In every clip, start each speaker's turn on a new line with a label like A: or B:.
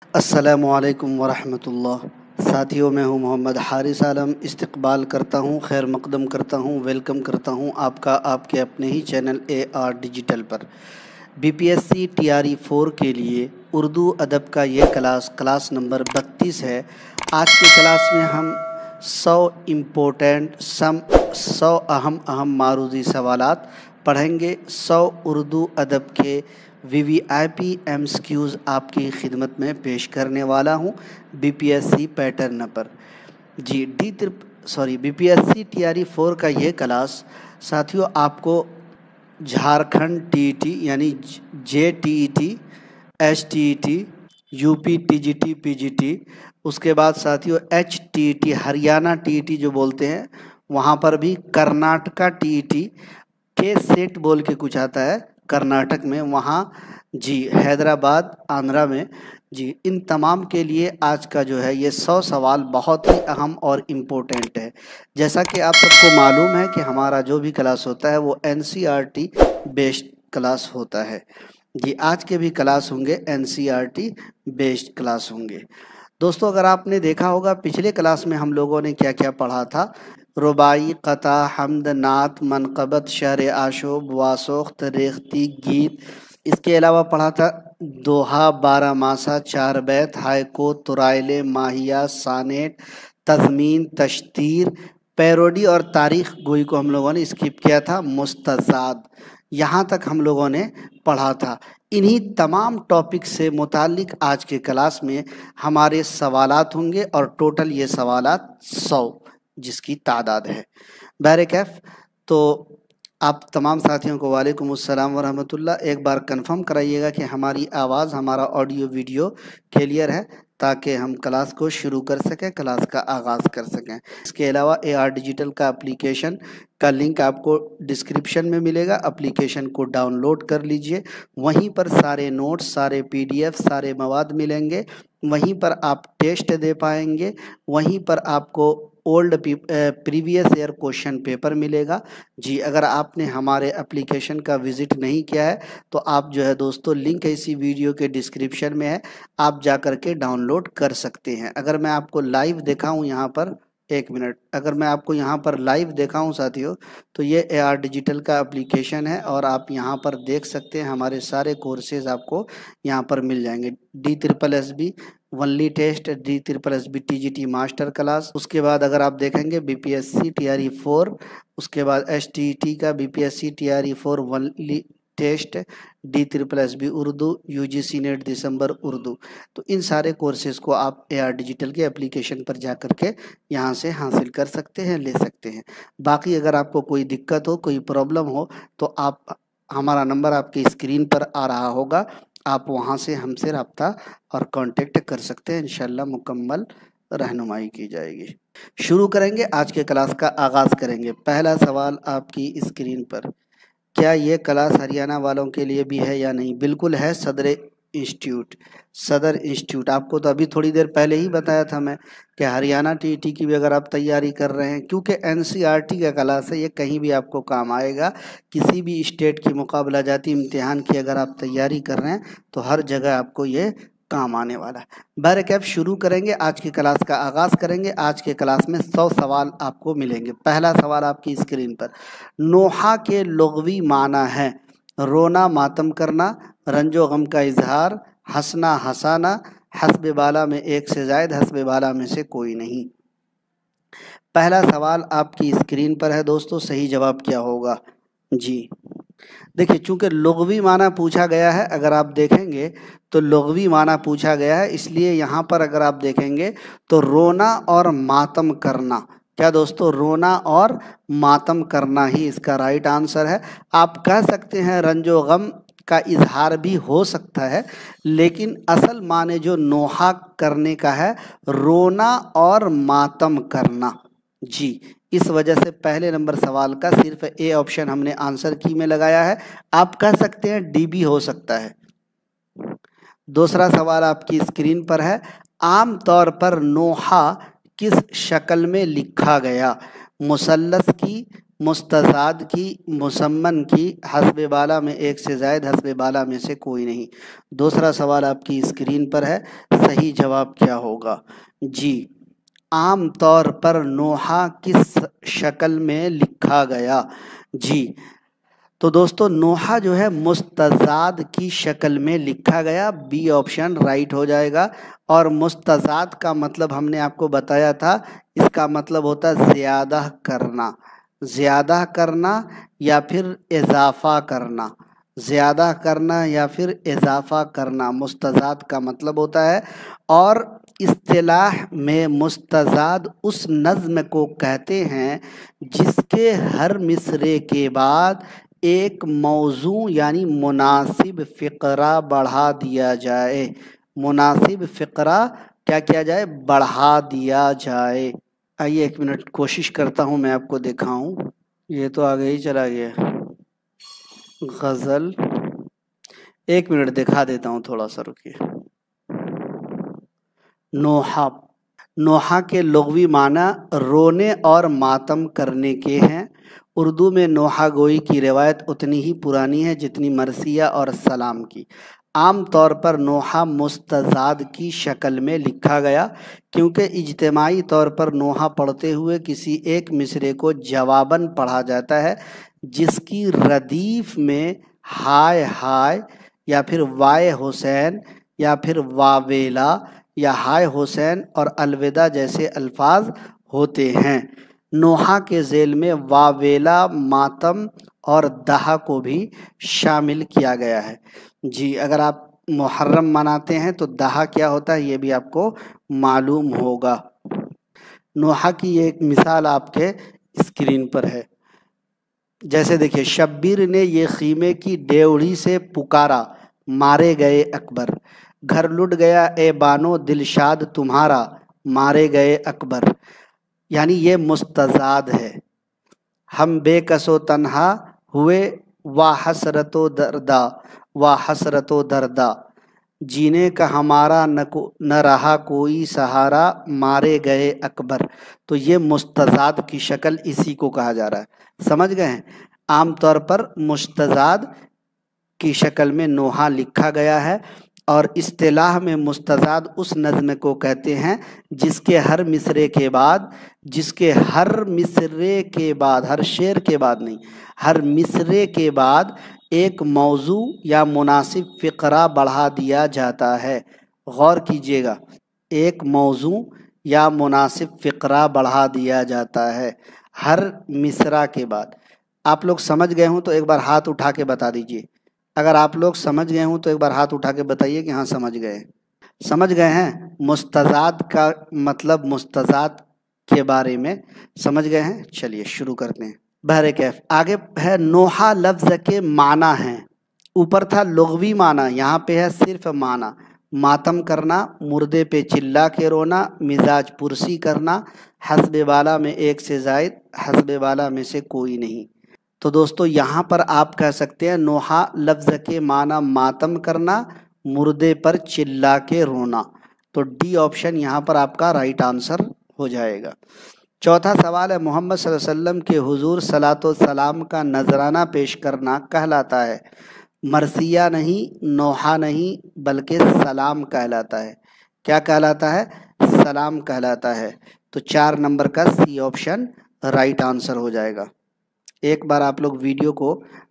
A: अस्सलामुअलैकुम वरहमतुल्लाह। साथियों, मैं हूं मोहम्मद हारिस आलम। इस्तकबाल करता हूं, खैर मकदम करता हूं, वेलकम करता हूं आपका आपके अपने ही चैनल AR डिजिटल पर। BPSC TRE 4 के लिए उर्दू अदब का ये क्लास नंबर 32 है। आज के क्लास में हम 100 अहम मारूजी सवालात पढ़ेंगे। 100 उर्दू अदब के VVIP MCQs आपकी खिदमत में पेश करने वाला हूँ BPSC पैटर्न पर। जी BPSC TRE 4 का ये क्लास साथियों आपको झारखंड TET यानी JTET, HTET, UP TGT PGT, उसके बाद साथियों HTET हरियाणा TET जो बोलते हैं, वहाँ पर भी कर्नाटका TET के सेट बोल के कुछ आता है कर्नाटक में, वहाँ जी हैदराबाद आंध्रा में। जी इन तमाम के लिए आज का जो है ये 100 सवाल बहुत ही अहम और इम्पोर्टेंट है। जैसा कि आप सबको मालूम है कि हमारा जो भी क्लास होता है वो NCERT बेस्ड क्लास होता है। जी आज के भी क्लास होंगे NCERT बेस्ड क्लास होंगे। दोस्तों, अगर आपने देखा होगा पिछले क्लास में हम लोगों ने क्या क्या पढ़ा था, रुबाई, कता, हमद, नात, मनक़बत, शहर आशूब, वासोख्त, रेख्ती, गीत। इसके अलावा पढ़ा था दोहा, बारह मासा, चार बैत, हायको, तुराइले, माहिया, सानेट, तज़मीन, तशतीर, पैरोडी और तारीख गोई को हम लोगों ने स्किप किया था। मुस्तज़ाद यहाँ तक हम लोगों ने पढ़ा था। इन्हीं तमाम टॉपिक से मुतालिक आज के क्लास में हमारे सवालात होंगे और टोटल ये सवालात 100 जिसकी तादाद है। बैरकैफ तो आप तमाम साथियों को वालेकुम अस्सलाम व रहमतुल्लाह। एक बार कंफर्म कराइएगा कि हमारी आवाज़, हमारा ऑडियो वीडियो क्लियर है ताकि हम क्लास को शुरू कर सकें, क्लास का आगाज़ कर सकें। इसके अलावा AR डिजिटल का एप्लीकेशन का लिंक आपको डिस्क्रिप्शन में मिलेगा। एप्लीकेशन को डाउनलोड कर लीजिए, वहीं पर सारे नोट्स, सारे PDF, सारे मवाद मिलेंगे। वहीं पर आप टेस्ट दे पाएंगे, वहीं पर आपको old previous year question paper मिलेगा। जी अगर आपने हमारे एप्लीकेशन का विज़िट नहीं किया है तो आप जो है दोस्तों, लिंक इसी वीडियो के डिस्क्रिप्शन में है, आप जा कर के डाउनलोड कर सकते हैं। अगर मैं आपको लाइव दिखाऊं यहाँ पर, एक मिनट, अगर मैं आपको यहाँ पर लाइव दिखाऊं साथियों, तो ये AR डिजिटल का एप्लीकेशन है और आप यहाँ पर देख सकते हैं हमारे सारे कोर्सेज आपको यहाँ पर मिल जाएंगे। DSSB only test, DSSB TGT master class, उसके बाद अगर आप देखेंगे BPSC TRE 4, उसके बाद HTET का BPSC TRE 4 only test, DSSB Urdu, UGC NET दिसंबर उर्दू। तो इन सारे कोर्सेज को आप AR डिजिटल के एप्लीकेशन पर जा कर के यहाँ से हासिल कर सकते हैं, ले सकते हैं। बाकी अगर आपको कोई दिक्कत हो, कोई प्रॉब्लम हो, तो आप, हमारा नंबर आपकी स्क्रीन पर आ रहा होगा, आप वहाँ से हमसे रब्ता और कांटेक्ट कर सकते हैं। इंशाल्लाह मुकम्मल रहनुमाई की जाएगी। शुरू करेंगे, आज के क्लास का आगाज़ करेंगे। पहला सवाल आपकी स्क्रीन पर, क्या ये क्लास हरियाणा वालों के लिए भी है या नहीं? बिल्कुल है। सदर इंस्टीट्यूट आपको तो अभी थोड़ी देर पहले ही बताया था मैं कि हरियाणा TET की भी अगर आप तैयारी कर रहे हैं, क्योंकि NCERT का क्लास है, ये कहीं भी आपको काम आएगा। किसी भी स्टेट की मुकाबला जाती इम्तिहान की अगर आप तैयारी कर रहे हैं तो हर जगह आपको ये काम आने वाला है। बैरकैफ शुरू करेंगे, आज की क्लास का आगाज़ करेंगे। आज के क्लास में 100 सवाल आपको मिलेंगे। पहला सवाल आपकी स्क्रीन पर, नोहा के लुग़वी माना है रोना मातम करना, रंजो गम का इजहार, हंसना हंसाना, हस्ब बाला में एक से जायद, हस्ब बाला में से कोई नहीं। पहला सवाल आपकी स्क्रीन पर है दोस्तों, सही जवाब क्या होगा? जी देखिए, चूंकि लुग़वी माना पूछा गया है, अगर आप देखेंगे तो लुग़वी माना पूछा गया है, इसलिए यहाँ पर अगर आप देखेंगे तो रोना और मातम करना, क्या दोस्तों, रोना और मातम करना ही इसका राइट आंसर है। आप कह सकते हैं रंजो गम का इजहार भी हो सकता है, लेकिन असल माने जो नोहा करने का है, रोना और मातम करना। जी इस वजह से पहले नंबर सवाल का सिर्फ A ऑप्शन हमने आंसर की में लगाया है। आप कह सकते हैं D भी हो सकता है। दूसरा सवाल आपकी स्क्रीन पर है, आम तौर पर नोहा किस शक्ल में लिखा गया? मुसल्लस की, मुस्तज़ाद की, मुसम्मन की, हस्ब बाला में एक से ज़ायद, हस्ब बाला में से कोई नहीं। दूसरा सवाल आपकी स्क्रीन पर है, सही जवाब क्या होगा? जी, आम तौर पर नोहा किस शक्ल में लिखा गया? जी, तो दोस्तों नोहा जो है मुस्तज़ाद की शक्ल में लिखा गया, बी ऑप्शन राइट हो जाएगा। और मुस्तज़ाद का मतलब हमने आपको बताया था, इसका मतलब होता है ज़्यादा करना, ज़्यादा करना या फिर इजाफ़ा करना, ज़्यादा करना या फिर इजाफ़ा करना मुस्तज़ाद का मतलब होता है। और इस्तिलाह में मुस्तज़ाद उस नज़्म को कहते हैं जिसके हर मिसरे के बाद एक मौजू यानी मुनासिब फ़िक़रा बढ़ा दिया जाए। मुनासिब फ़िक़रा क्या किया जाए? बढ़ा दिया जाए। आइए एक मिनट कोशिश करता हूँ मैं आपको दिखाऊं। ये तो आगे ही चला गया गज़ल। एक मिनट दिखा देता हूँ, थोड़ा सा रुकिए। नोहा, नोहा के लुग़वी माना रोने और मातम करने के हैं। उर्दू में नोहा गोई की रिवायत उतनी ही पुरानी है जितनी मरसिया और सलाम की। आम तौर पर नोहा मुस्तज़ाद की शक्ल में लिखा गया क्योंकि इज्तिमाई तौर पर नोहा पढ़ते हुए किसी एक मिसरे को जवाबन पढ़ा जाता है जिसकी रदीफ में हाय हाय या फिर वाय हुसैन या फिर वावेला या हाय हुसैन और अलविदा जैसे अल्फाज होते हैं। नोहा के ज़ेल में वावेला, मातम और दहा को भी शामिल किया गया है। जी, अगर आप मुहर्रम मनाते हैं तो दहा क्या होता है ये भी आपको मालूम होगा। नोहा की एक मिसाल आपके स्क्रीन पर है। जैसे देखिए, शब्बीर ने ये खीमे की डेवढ़ी से पुकारा, मारे गए अकबर। घर लुट गया ए बानो दिलशाद तुम्हारा, मारे गए अकबर। यानी ये मुस्तज़ाद है। हम बेकसो तन्हा हुए वा हसरतो दर्दा, वा हसरतो दर्दा। जीने का हमारा न रहा कोई सहारा, मारे गए अकबर। तो ये मुस्तज़ाद की शक्ल इसी को कहा जा रहा है। समझ गए हैं? आम तौर पर मुस्तज़ाद की शक्ल में नोहा लिखा गया है। और इस्तिलाह में मुस्तज़ाद उस नज़्म को कहते हैं जिसके हर मिसरे के बाद, जिसके हर मिसरे के बाद, हर शेर के बाद नहीं, हर मिसरे के बाद एक मौजू या मुनासिब फ़िक़रा बढ़ा दिया जाता है। गौर कीजिएगा, एक मौजू या मुनासिब फ़िक़रा बढ़ा दिया जाता है हर मिसरा के बाद। आप लोग समझ गए हों तो एक बार हाथ उठा के बता दीजिए। अगर आप लोग समझ गए हों तो एक बार हाथ उठा के बताइए कि हाँ समझ गए। समझ गए हैं? मुस्तज़ाद का मतलब, मुस्तज़ाद के बारे में समझ गए हैं। चलिए शुरू करते हैं। बहरे कैफ आगे है, नोहा लफ्ज़ के माना है। ऊपर था लुग़वी माना, यहाँ पे है सिर्फ माना। मातम करना, मुर्दे पे चिल्ला के रोना, मिजाज पुरसी करना, हस्ब बाला में एक से ज़ायद, हस्ब बाला में से कोई नहीं। तो दोस्तों यहाँ पर आप कह सकते हैं नोहा लफ्ज़ के माना मातम करना, मुर्दे पर चिल्ला के रोना। तो डी ऑप्शन यहाँ पर आपका राइट आंसर हो जाएगा। चौथा सवाल है, मोहम्मद सल्लल्लाहु अलैहि वसल्लम के हुजूर सलातो सलाम का नजराना पेश करना कहलाता है? मरसिया नहीं, नोहा नहीं, बल्कि सलाम कहलाता है। क्या कहलाता है? सलाम कहलाता है। तो 4 नंबर का सी ऑप्शन राइट आंसर हो जाएगा। एक बार आप लोग वीडियो को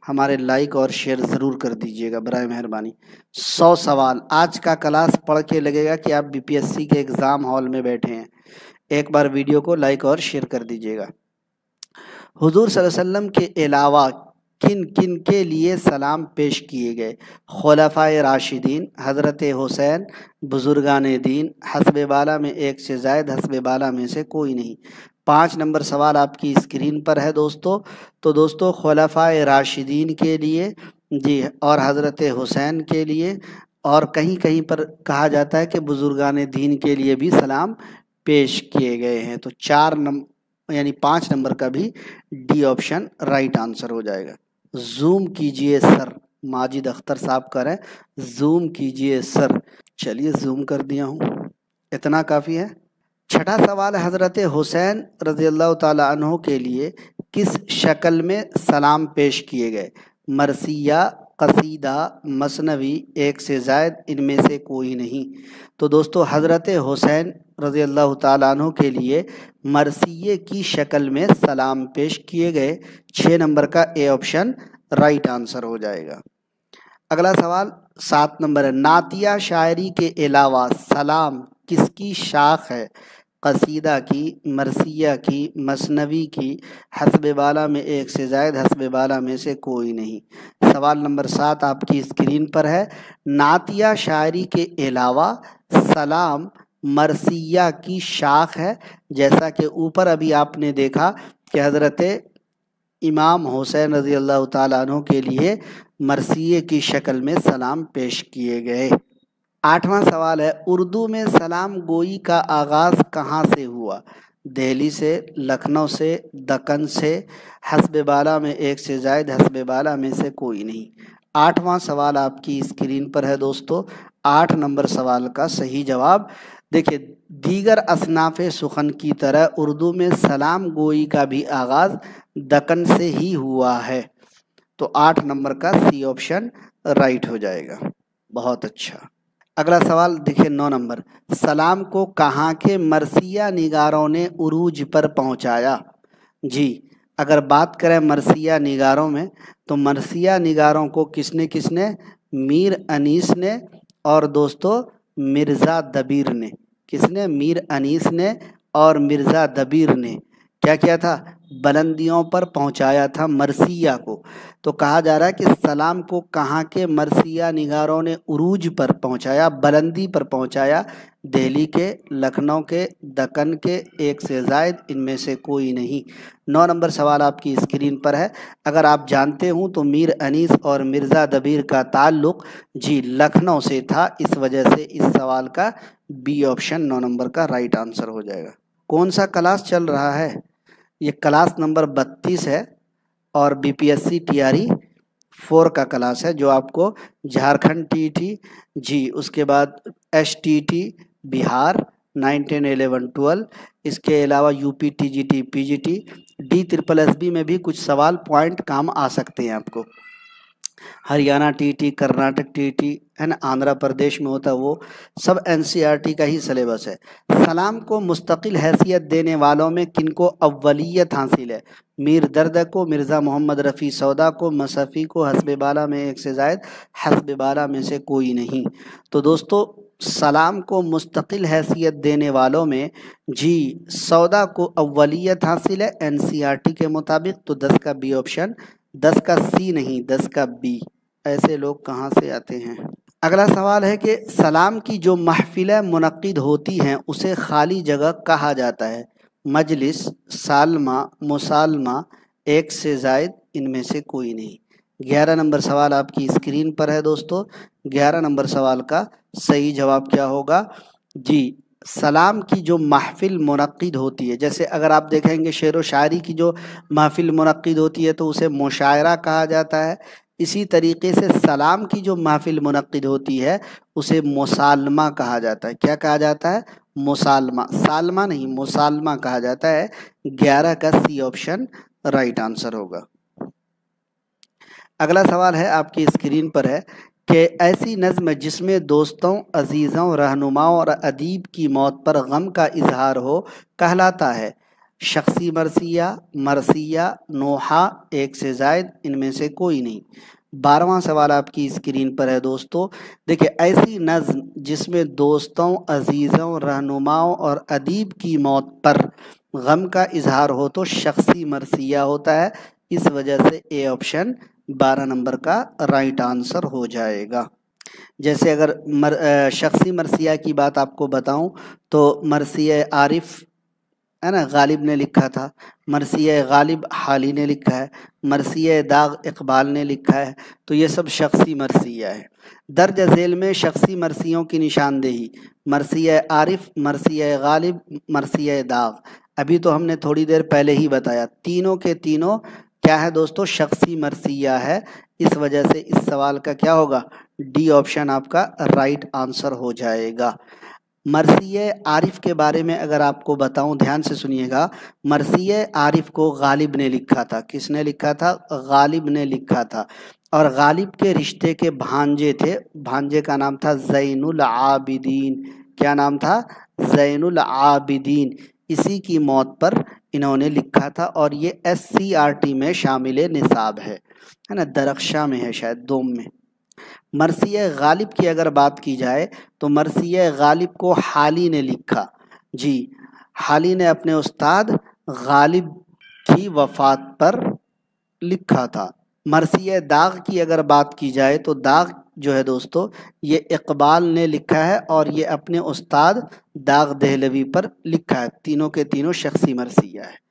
A: हमारे लाइक और शेयर ज़रूर कर दीजिएगा बराए मेहरबानी। 100 सवाल आज का क्लास पढ़ के लगेगा कि आप बीपीएससी के एग्ज़ाम हॉल में बैठे हैं। एक बार वीडियो को लाइक और शेयर कर दीजिएगा। हुजूर सल्लल्लाहु अलैहि वसल्लम के अलावा किन किन के लिए सलाम पेश किए गए? खुलफाए राशिदीन, हज़रत हुसैन, बुजुर्गान दीन, हस्ब बाला में एक से ज़ायद, हस्ब बाला में से कोई नहीं। 5 नंबर सवाल आपकी स्क्रीन पर है दोस्तों। तो दोस्तों खुलफाए राशिदीन के लिए जी, और हज़रत हुसैन के लिए, और कहीं कहीं पर कहा जाता है कि बुजुर्गान दीन के लिए भी सलाम पेश किए गए हैं। तो 4 नंबर यानी 5 नंबर का भी डी ऑप्शन राइट आंसर हो जाएगा। जूम कीजिए सर, माजिद अख्तर साहब कर रहे हैं, जूम कीजिए सर। चलिए जूम कर दिया हूँ, इतना काफ़ी है। छठा सवाल है, हज़रत हुसैन रज़ी अल्लाह ताला अन्हो के लिए किस शक्ल में सलाम पेश किए गए? मरसिया, कसीदा, मसनवी, एक से ज़ायद, इनमें से कोई नहीं। तो दोस्तों हज़रत हुसैन रज़ी अल्लाह ताला अन्हु के लिए मरसिये की शक्ल में सलाम पेश किए गए। 6 नंबर का ए ऑप्शन राइट आंसर हो जाएगा। अगला सवाल 7 नंबर है, नातिया शायरी के अलावा सलाम किसकी शाख है? कसीदा की, मरसिया की, मसनवी की, हस्ब बाला में एक से ज़ायद, हस्ब बाला में से कोई नहीं। सवाल नंबर 7 आपकी स्क्रीन पर है। नातिया शायरी के अलावा सलाम मरसिया की शाख है। जैसा कि ऊपर अभी आपने देखा कि हज़रत इमाम हुसैन रज़ी अल्लाह ताला अन्हु के लिए मरसिये की शक्ल में सलाम पेश किए गए। 8वां सवाल है, उर्दू में सलाम गोई का आगाज़ कहाँ से हुआ? दिल्ली से, लखनऊ से, दक्कन से, हस्ब बाला में एक से ज़ायद, हस्ब बाला में से कोई नहीं। 8वां सवाल आपकी स्क्रीन पर है दोस्तों। 8 नंबर सवाल का सही जवाब देखिए, दीगर असनाफ़ सुखन की तरह उर्दू में सलाम गोई का भी आगाज़ दक्कन से ही हुआ है। तो 8 नंबर का सी ऑप्शन राइट हो जाएगा। बहुत अच्छा। अगला सवाल देखिए 9 नंबर, सलाम को कहाँ के मरसिया निगारों ने उरूज पर पहुँचाया? जी, अगर बात करें मरसिया निगारों में तो मरसिया निगारों को किसने किसने? मीर अनीस ने और दोस्तों मिर्ज़ा दबीर ने। किसने? मीर अनीस ने और मिर्ज़ा दबीर ने क्या किया था? बुलंदियों पर पहुंचाया था मरसिया को। तो कहा जा रहा है कि सलाम को कहाँ के मरसिया निगारों ने उरूज पर पहुंचाया, बुलंदी पर पहुंचाया? दिल्ली के, लखनऊ के, दक्कन के, एक से ज़ायद, इनमें से कोई नहीं। 9 नंबर सवाल आपकी स्क्रीन पर है। अगर आप जानते हो तो मीर अनीस और मिर्ज़ा दबीर का ताल्लुक़ जी लखनऊ से था। इस वजह से इस सवाल का बी ऑप्शन 9 नंबर का राइट आंसर हो जाएगा। कौन सा क्लास चल रहा है? ये क्लास नंबर 32 है और बीपीएससी टीआरई 4 का क्लास है, जो आपको झारखंड टीटी जी, उसके बाद एसटीटी बिहार 9, 10, 11, 12, इसके अलावा यूपी टीजीटी पीजीटी DSSB में भी कुछ सवाल पॉइंट काम आ सकते हैं आपको। हरियाणा टीटी, कर्नाटक टीटी है ना, आंध्र प्रदेश में होता है, वो सब एनसीईआरटी का ही सिलेबस है। सलाम को मुस्तकिल हैसियत देने वालों में किनको अव्वलियत हासिल है? मीर दर्द को, मिर्ज़ा मोहम्मद रफ़ी सौदा को, मसफ़ी को, हस्ब बाला में एक से ज़ायद, हस्ब बाला में से कोई नहीं। तो दोस्तों सलाम को मुस्तकिल हैसियत देने वालों में जी सौदा को अव्वलियत हासिल है एनसीईआरटी के मुताबिक। तो 10 का बी ऑप्शन, 10 का सी नहीं, 10 का बी। ऐसे लोग कहाँ से आते हैं? अगला सवाल है कि सलाम की जो महफिलें मुनक्किद होती हैं उसे खाली जगह कहा जाता है? मजलिस, सालमा, मुसालमा, एक से ज़ायद, इनमें से कोई नहीं। 11 नंबर सवाल आपकी स्क्रीन पर है दोस्तों। 11 नंबर सवाल का सही जवाब क्या होगा? जी, सलाम की जो महफिल मुनक्किद होती है, जैसे अगर आप देखेंगे शेर व शायरी की जो महफिल मुनक्किद होती है तो उसे मुशायरा कहा जाता है। इसी तरीके से सलाम की जो महफिल मुनक्किद होती है उसे मुसालमा कहा जाता है। क्या कहा जाता है? मुसालमा, सालमा नहीं, मुसालमा कहा जाता है। 11 का सी ऑप्शन राइट आंसर होगा। अगला सवाल है आपकी स्क्रीन पर है कि ऐसी नज़्म जिसमें दोस्तों, अजीज़ों, रहनुमाओं और अदीब की मौत पर गम का इजहार हो कहलाता है? शख्सी मरसिया, मरसिया, नोहा, एक से ज़ायद, इनमें से कोई नहीं। 12वां सवाल आपकी स्क्रीन पर है दोस्तों। देखिए, ऐसी नज़्म जिसमें दोस्तों, अजीज़ों, रहनुमाओं और अदीब की मौत पर गम का इजहार हो तो शख्सी मरसिया होता है। इस वजह से ए ऑप्शन 12 नंबर का राइट आंसर हो जाएगा। जैसे अगर शख्सी मरसिया की बात आपको बताऊं तो मरसिया आरिफ है ना, गालिब ने लिखा था। मरसिया गालिब हाली ने लिखा है। मरसिया दाग इकबाल ने लिखा है। तो ये सब शख्सी मरसिया है। दर्ज झेल में शख्सी मरसियों की निशानदेही: मरसिया आरिफ, मरसिया गालिब, मरसिया दाग। अभी तो हमने थोड़ी देर पहले ही बताया, तीनों के तीनों क्या है दोस्तों? शख्सी मरसिया है। इस वजह से इस सवाल का क्या होगा? डी ऑप्शन आपका राइट आंसर हो जाएगा। मरसिय आरिफ के बारे में अगर आपको बताऊं, ध्यान से सुनिएगा। मरसिय आरिफ को गालिब ने लिखा था। किसने लिखा था? गालिब ने लिखा था। और गालिब के रिश्ते के भांजे थे, भांजे का नाम था ज़ैनुल आबिदीन। क्या नाम था? ज़ैनुल आबिदीन। इसी की मौत पर इन्होंने लिखा था और ये SCRT में शामिल निसाब है ना, दरख्शा में है शायद, दोम में। मरसिय गालिब की अगर बात की जाए तो मरसिय गालिब को हाली ने लिखा। जी, हाली ने अपने उस्ताद गालिब की वफ़ात पर लिखा था। मरसिय दाग की अगर बात की जाए तो दाग जो है दोस्तों, ये इकबाल ने लिखा है और ये अपने उस्ताद दाग दहलवी पर लिखा है। तीनों के तीनों शख्सी मरसिया है।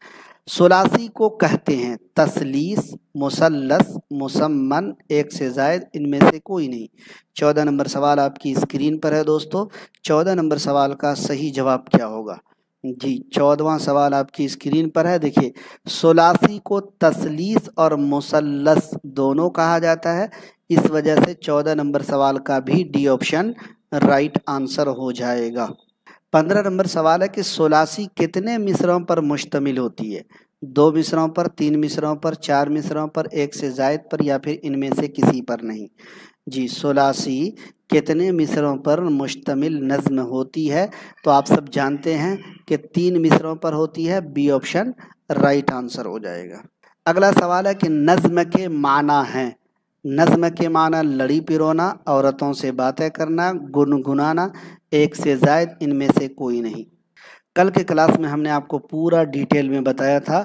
A: सुलासी को कहते हैं तसलीस, मुसल्लस, मुसम्मन, एक से जायद, इनमें से कोई नहीं। 14 नंबर सवाल आपकी स्क्रीन पर है दोस्तों। 14 नंबर सवाल का सही जवाब क्या होगा? जी, 14वां सवाल आपकी स्क्रीन पर है। देखिए, सुलासी को तसलीस और मुसल्लस दोनों कहा जाता है। इस वजह से 14 नंबर सवाल का भी डी ऑप्शन राइट आंसर हो जाएगा। 15 नंबर सवाल है कि सुलासी कितने मिसरों पर मुश्तमिल होती है? 2 मिसरों पर, 3 मिसरों पर, 4 मिसरों पर, एक से जायद पर, या फिर इनमें से किसी पर नहीं। जी, सुलासी कितने मिसरों पर मुश्तमिल नज़्म होती है? तो आप सब जानते हैं कि 3 मिसरों पर होती है। बी ऑप्शन राइट आंसर हो जाएगा। अगला सवाल है कि नज़्म के माना हैं। नज़्म के माना लड़ी पिरोना, औरतों से बातें करना, गुनगुनाना, एक से जायद, इनमें से कोई नहीं। कल के क्लास में हमने आपको पूरा डिटेल में बताया था।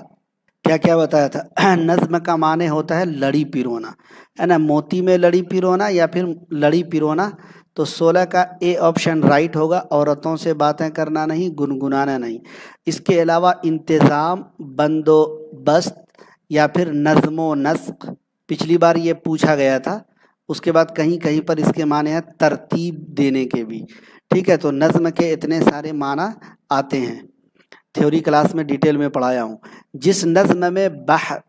A: क्या क्या बताया था? नज़्म का माने होता है लड़ी पिरोना, है ना, मोती में लड़ी पिरोना या फिर लड़ी पिरोना। तो 16 का ए ऑप्शन राइट होगा। औरतों से बातें करना नहीं, गुनगुनाना नहीं। इसके अलावा इंतज़ाम, बंदोबस्त, या फिर नज़्मो नस्ख, पिछली बार ये पूछा गया था। उसके बाद कहीं कहीं पर इसके माने हैं तरतीब देने के भी। ठीक है, तो नज़्म के इतने सारे माना आते हैं, थ्योरी क्लास में डिटेल में पढ़ाया हूँ। जिस नज़्म में बहर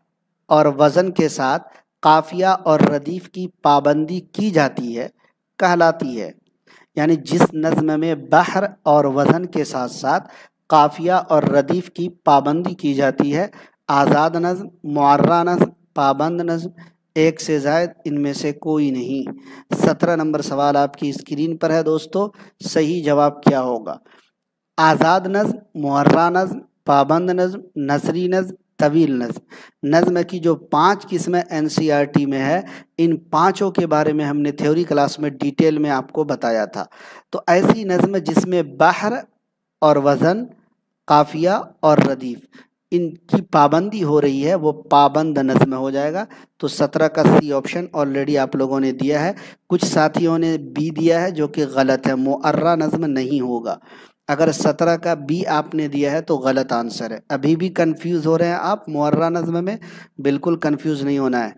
A: और वज़न के साथ काफिया और रदीफ की पाबंदी की जाती है कहलाती है। यानी जिस नज़्म में बहर और वज़न के साथ साथ काफिया और रदीफ की पाबंदी की जाती है, आज़ाद नज़्म, मुअर्रा नज़्म, पाबंद नज़्म, एक से जायद, इनमें से कोई नहीं। 17 नंबर सवाल आपकी स्क्रीन पर है दोस्तों। सही जवाब क्या होगा? आज़ाद नज़्म, मुअर्रा नज़्म, पाबंद नज़्म, नसरी नज़्म, तवील नज़्म। नज़्म की जो 5 किस्में NCERT में है, इन पांचों के बारे में हमने थ्योरी क्लास में डिटेल में आपको बताया था। तो ऐसी नज़्म जिसमें बहर और वज़न, काफिया और रदीफ, इनकी पाबंदी हो रही है, वो पाबंद नज़्म हो जाएगा। तो 17 का सी ऑप्शन ऑलरेडी आप लोगों ने दिया है। कुछ साथियों ने बी दिया है जो कि गलत है, मुअर्रा नज़्म नहीं होगा। अगर 17 का बी आपने दिया है तो गलत आंसर है। अभी भी कंफ्यूज हो रहे हैं आप मुअर्रा नज़्म में? बिल्कुल कंफ्यूज नहीं होना है।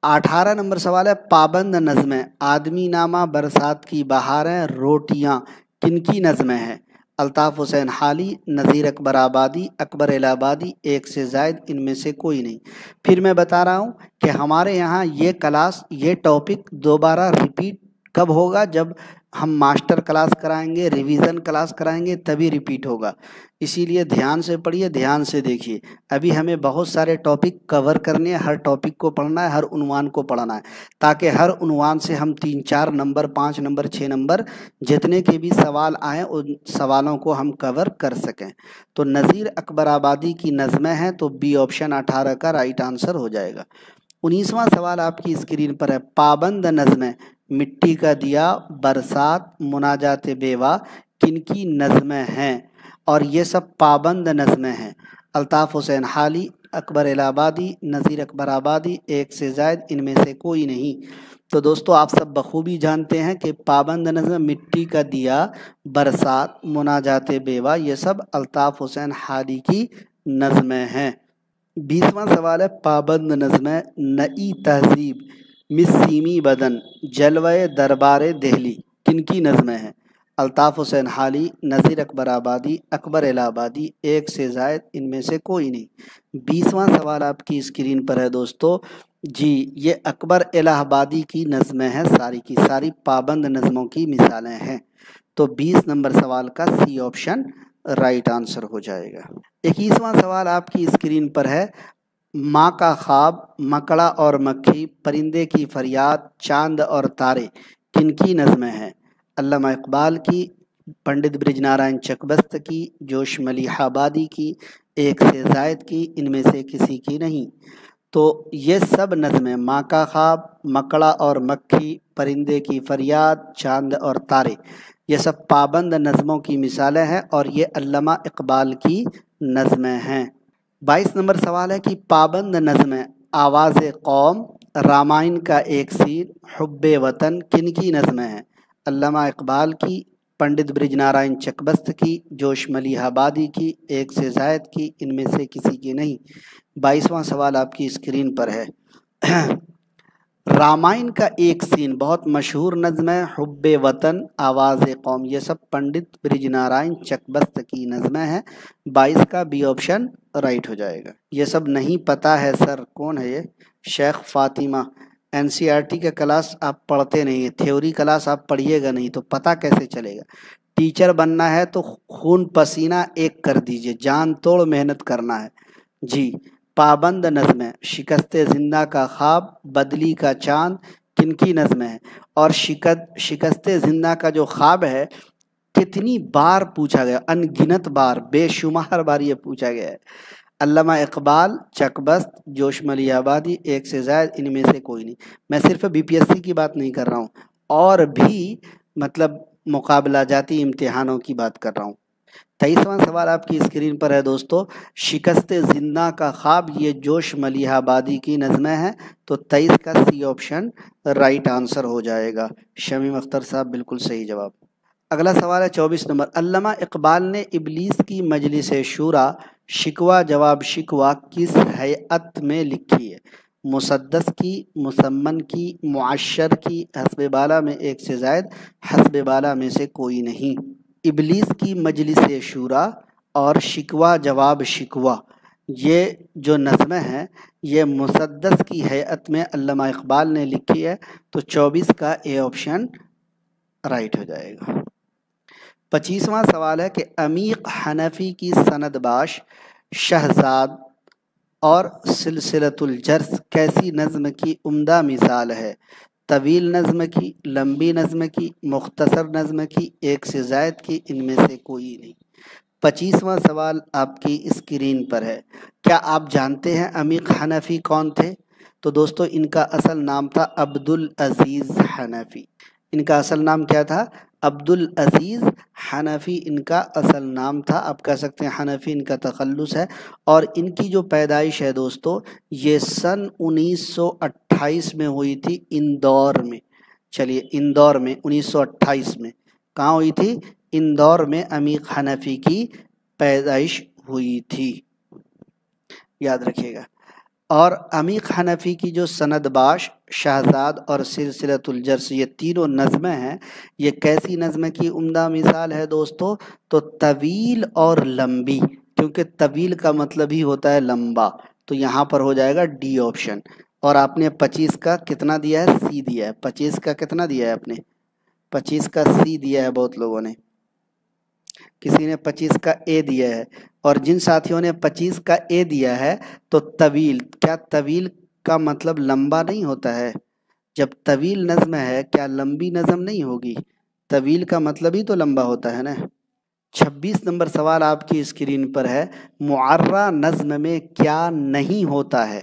A: 18 नंबर सवाल है, पाबंद नज़्में, आदमी नामा, बरसात की बहारें, रोटियां, किनकी नज़्में हैं? अल्ताफ़ हुसैन हाली, नज़ीर अकबर आबादी, अकबर इलाहाबादी, एक से जायद, इनमें से कोई नहीं। फिर मैं बता रहा हूँ कि हमारे यहाँ ये क्लास, ये टॉपिक दोबारा रिपीट कब होगा? जब हम मास्टर क्लास कराएंगे, रिवीजन क्लास कराएंगे, तभी रिपीट होगा। इसीलिए ध्यान से पढ़िए, ध्यान से देखिए। अभी हमें बहुत सारे टॉपिक कवर करने हैं, हर टॉपिक को पढ़ना है, हर उन्वान को पढ़ना है, ताकि हर उन्वान से हम 3-4 नंबर, 5 नंबर, 6 नंबर, जितने के भी सवाल आए उन सवालों को हम कवर कर सकें। तो नज़ीर अकबर आबादी की नज़में हैं, तो बी ऑप्शन 18 का राइट आंसर हो जाएगा। 19वां सवाल आपकी स्क्रीन पर है, पाबंद नज़में, मिट्टी का दिया, बरसात, मुनाजात बेवा, किनकी नज़में हैं? और ये सब पाबंद नज़में हैं। अल्ताफ़ हुसैन हाली, अकबर इलाहाबादी, नज़ीर अकबर आबादी, एक से जायद, इनमें से कोई नहीं। तो दोस्तों आप सब बखूबी जानते हैं कि पाबंद नज़म, मिट्टी का दिया, बरसात, मुनाजात बेवा, ये सब अल्ताफ़ हुसैन हाली की नज़में हैं। 20वां सवाल है, पाबंद नज़में, नई तहजीब, मिस्सीमी बदन, जलवे दरबार दिल्ली, किनकी नज़में हैं? अल्ताफ़ हुसैन हाली, नज़ीर अकबर आबादी, अकबर इलाहाबादी, एक से जायद, इनमें से कोई नहीं। 20वां सवाल आपकी स्क्रीन पर है दोस्तों। जी, ये अकबर इलाहाबादी की नज़में हैं, सारी की सारी पाबंद नज़मों की मिसालें हैं। تو 20 نمبر سوال کا سی آپشن رائٹ آنسر ہو جائے گا۔ 21واں سوال آپ کی اسکرین پر ہے، ماں کا خواب، مکڑا اور مکھی، پرندے کی فریاد، چاند اور تارے کن کی نظمیں ہیں؟ علامہ اقبال کی، پنڈت برج نارائن چکبست کی، جوش ملیح آبادی کی، ایک سے زائد کی، ان میں سے کسی کی نہیں۔ تو یہ سب نظمیں، ماں کا خواب، مکڑا اور مکھی، پرندے کی فریاد، چاند اور تارے، یہ سب پابند نظموں کی مثالیں ہیں اور یہ علامہ اقبال کی نظمیں ہیں۔ 22 نمبر سوال ہے کہ پابند نظمیں آواز قوم، رامائن کا ایک سین، حب وطن کن کی نظمیں ہیں؟ علامہ اقبال کی، پنڈت برج نارائن چکبست کی، جوش ملیح آبادی کی، ایک سے زائد کی، ان میں سے کسی کی نہیں۔ 22واں سوال آپ کی اسکرین پر ہے۔ رامائن کا ایک سین بہت مشہور نظم ہے، حب وطن، آواز قوم، یہ سب پنڈت برج نارائن چکبست کی نظمیں ہیں۔ 22 کا بی آپشن رائٹ ہو جائے گا۔ یہ سب نہیں پتا ہے سر، کون ہے یہ؟ شیخ فاطمہ۔ NCERT کا کلاس آپ پڑھتے نہیں، تھیوری کلاس آپ پڑھیے گا نہیں تو پتہ کیسے چلے گا؟ ٹیچر بننا ہے تو خون پسینہ ایک کر دیجئے، جان توڑ محنت کرنا ہے جی۔ پابند نظمیں، شکست زندہ کا خواب، بدلی کا چاند کن کی نظمیں ہیں؟ اور شکست زندہ کا جو خواب ہے کتنی بار پوچھا گیا، ان گنت بار، بے شمار بار یہ پوچھا گیا ہے۔ علامہ اقبال، چکبست، جوش ملیح آبادی، ایک سے زائد، ان میں سے کوئی نہیں۔ میں صرف BPSC کی بات نہیں کر رہا ہوں، اور بھی مطلب مقابلہ جاتی امتحانوں کی بات کر رہا ہوں۔ 23واں سوال آپ کی اسکرین پر ہے دوستو، شکست زندہ کا خواب، یہ جوش ملیح آبادی کی نظمیں ہیں، تو 23 کا سی آپشن رائٹ آنسر ہو جائے گا۔ شمیم اختر صاحب بالکل صحیح جواب۔ اگلا سوال ہے 24 نمبر، علامہ اقبال نے ابلیس کی مجلس شورا، شکوہ جواب شکوہ کس ہیئت میں لکھی ہے؟ مسدس کی، مسمن کی، معشر کی، حسب بالا میں ایک سے زائد، حسب بالا میں سے کوئی نہیں۔ ابلیس کی مجلس شورا اور شکوہ جواب شکوہ، یہ جو نظمیں ہیں یہ مسدس کی ہیئت میں علامہ اقبال نے لکھی ہے، تو 24 کا اے آپشن رائٹ ہو جائے گا۔ 25واں سوال ہے کہ عمیق حنفی کی سند باش، شہزاد اور سلسلۃ الجرس کیسی نظم کی عمدہ مثال ہے؟ طویل نظم کی، لمبی نظم کی، مختصر نظم کی، ایک سے زائد کی، ان میں سے کوئی نہیں۔ 25واں سوال آپ کی اسکرین پر ہے، کیا آپ جانتے ہیں عمیق حنفی کون تھے؟ تو دوستو ان کا اصل نام تھا عبدالعزیز حنفی۔ ان کا اصل نام کیا تھا؟ عبدالعزیز حنفی ان کا اصل نام تھا۔ آپ کہہ سکتے ہیں حنفی ان کا تخلص ہے، اور ان کی جو پیدائش ہے دوستو یہ سن 1928 میں ہوئی تھی اندور میں۔ چلیے اندور میں 1928 میں کہاں ہوئی تھی؟ اندور میں عمیق حنفی کی پیدائش ہوئی تھی، یاد رکھیے گا۔ اور عمیق حنفی کی جو سند باش، شہزاد اور سلسلۃ الجرس یہ تینوں نظمیں ہیں، یہ کیسی نظم کی عمدہ مثال ہے دوستو؟ تو طویل اور لمبی، کیونکہ طویل کا مطلب ہی ہوتا ہے لمبا، تو یہاں پر ہو جائے گا ڈی آپشن۔ اور آپ نے 25 کا کتنا دیا ہے؟ سی دیا ہے۔ 25 کا کتنا دیا ہے آپ نے؟ 25 کا سی دیا ہے بہت لوگوں نے، کسی نے 25 کا اے دیا ہے، اور جن ساتھیوں نے 25 کا اے دیا ہے تو طویل، کیا طویل کا مطلب لمبا نہیں ہوتا ہے؟ جب طویل نظم ہے کیا لمبی نظم نہیں ہوگی؟ طویل کا مطلب ہی تو لمبا ہوتا ہے نا۔ 26 نمبر سوال آپ کی اسکرین پر ہے، معرہ نظم میں کیا نہیں ہوتا ہے؟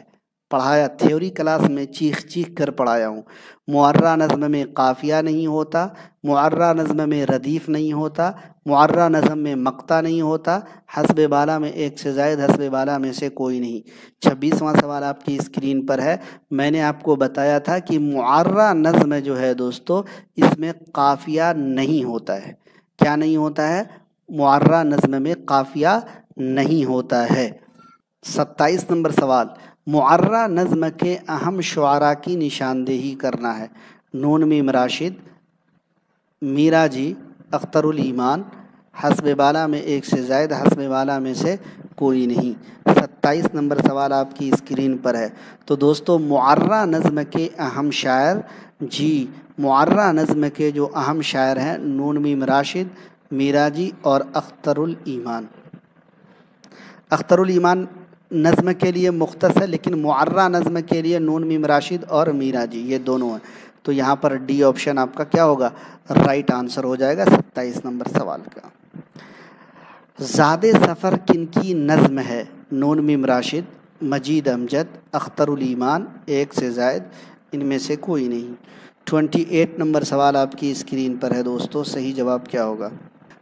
A: پڑھایا تھیوری کلاس میں چیخ چیخ کر پڑھایا ہوں۔ معرہ نظم میں قافیہ نہیں ہوتا، معرہ نظم میں ردیف نہیں ہوتا، معرہ نظم میں مقطع نہیں ہوتا، حسب بالا میں ایک سے زائد، حسب بالا میں سے کوئی نہیں۔ 26واں سوال آپ کی اسکرین پر ہے، میں نے آپ کو بتایا تھا کہ معرہ نظم جو ہے دوستو اس میں قافیہ نہیں ہوتا ہے۔ کیا نہیں ہوتا ہے؟ معرہ نظم میں قافیہ نہیں ہوتا ہے۔ 27 نمبر سوال، معرہ نظم کے اہم شعراء کی نشاندہی کرنا ہے۔ نون میم راشد، میرا جی، اختر الایمان، حسب بالا میں ایک سے زائد، حسب بالا میں سے کوئی نہیں۔ 27 نمبر سوال آپ کی اسکرین پر ہے۔ تو دوستو معرہ نظم کے اہم شاعر، جی मुअर्रा नज़्म के जो अहम शायर हैं नून मीम राशिद, मीराजी और अख्तरुल ईमान। अख्तरुल ईमान नज़्म के लिए मुख्तस है, लेकिन मुअर्रा नज़्म के लिए नून मीम राशिद और मीराजी ये दोनों हैं। तो यहाँ पर डी ऑप्शन आपका क्या होगा, राइट आंसर हो जाएगा 27 नंबर सवाल का। ज़ादे सफ़र किनकी नज़्म है, नून मीम राशिद, मजीद अमजद, अख्तरुल ईमान, एक से ज़ायद, इनमें से कोई नहीं। 28 नंबर सवाल आपकी स्क्रीन पर है दोस्तों, सही जवाब क्या होगा।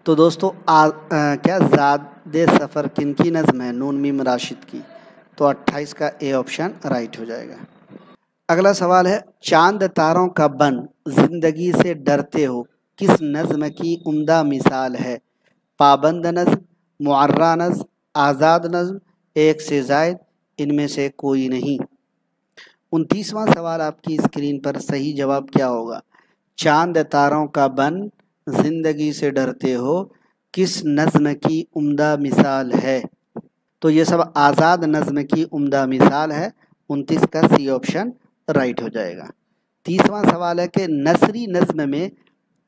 A: तो दोस्तों क्या ज़ादे सफ़र किनकी नज़्म है, नून मीम राशिद की, तो 28 का ए ऑप्शन राइट हो जाएगा। अगला सवाल है, चांद तारों का बन ज़िंदगी से डरते हो किस नज़्म की उम्दा मिसाल है, पाबंद नज़्म, मुअर्रा नज़्म, आज़ाद नज़्म, एक से ज़ायद, इनमें से कोई नहीं। 29वां सवाल आपकी स्क्रीन पर, सही जवाब क्या होगा। चांद तारों का बन ज़िंदगी से डरते हो किस नज़्म की उम्दा मिसाल है, तो ये सब आज़ाद नज़्म की उम्दा मिसाल है। 29 का सी ऑप्शन राइट हो जाएगा। 30वां सवाल है कि नसरी नज़्म में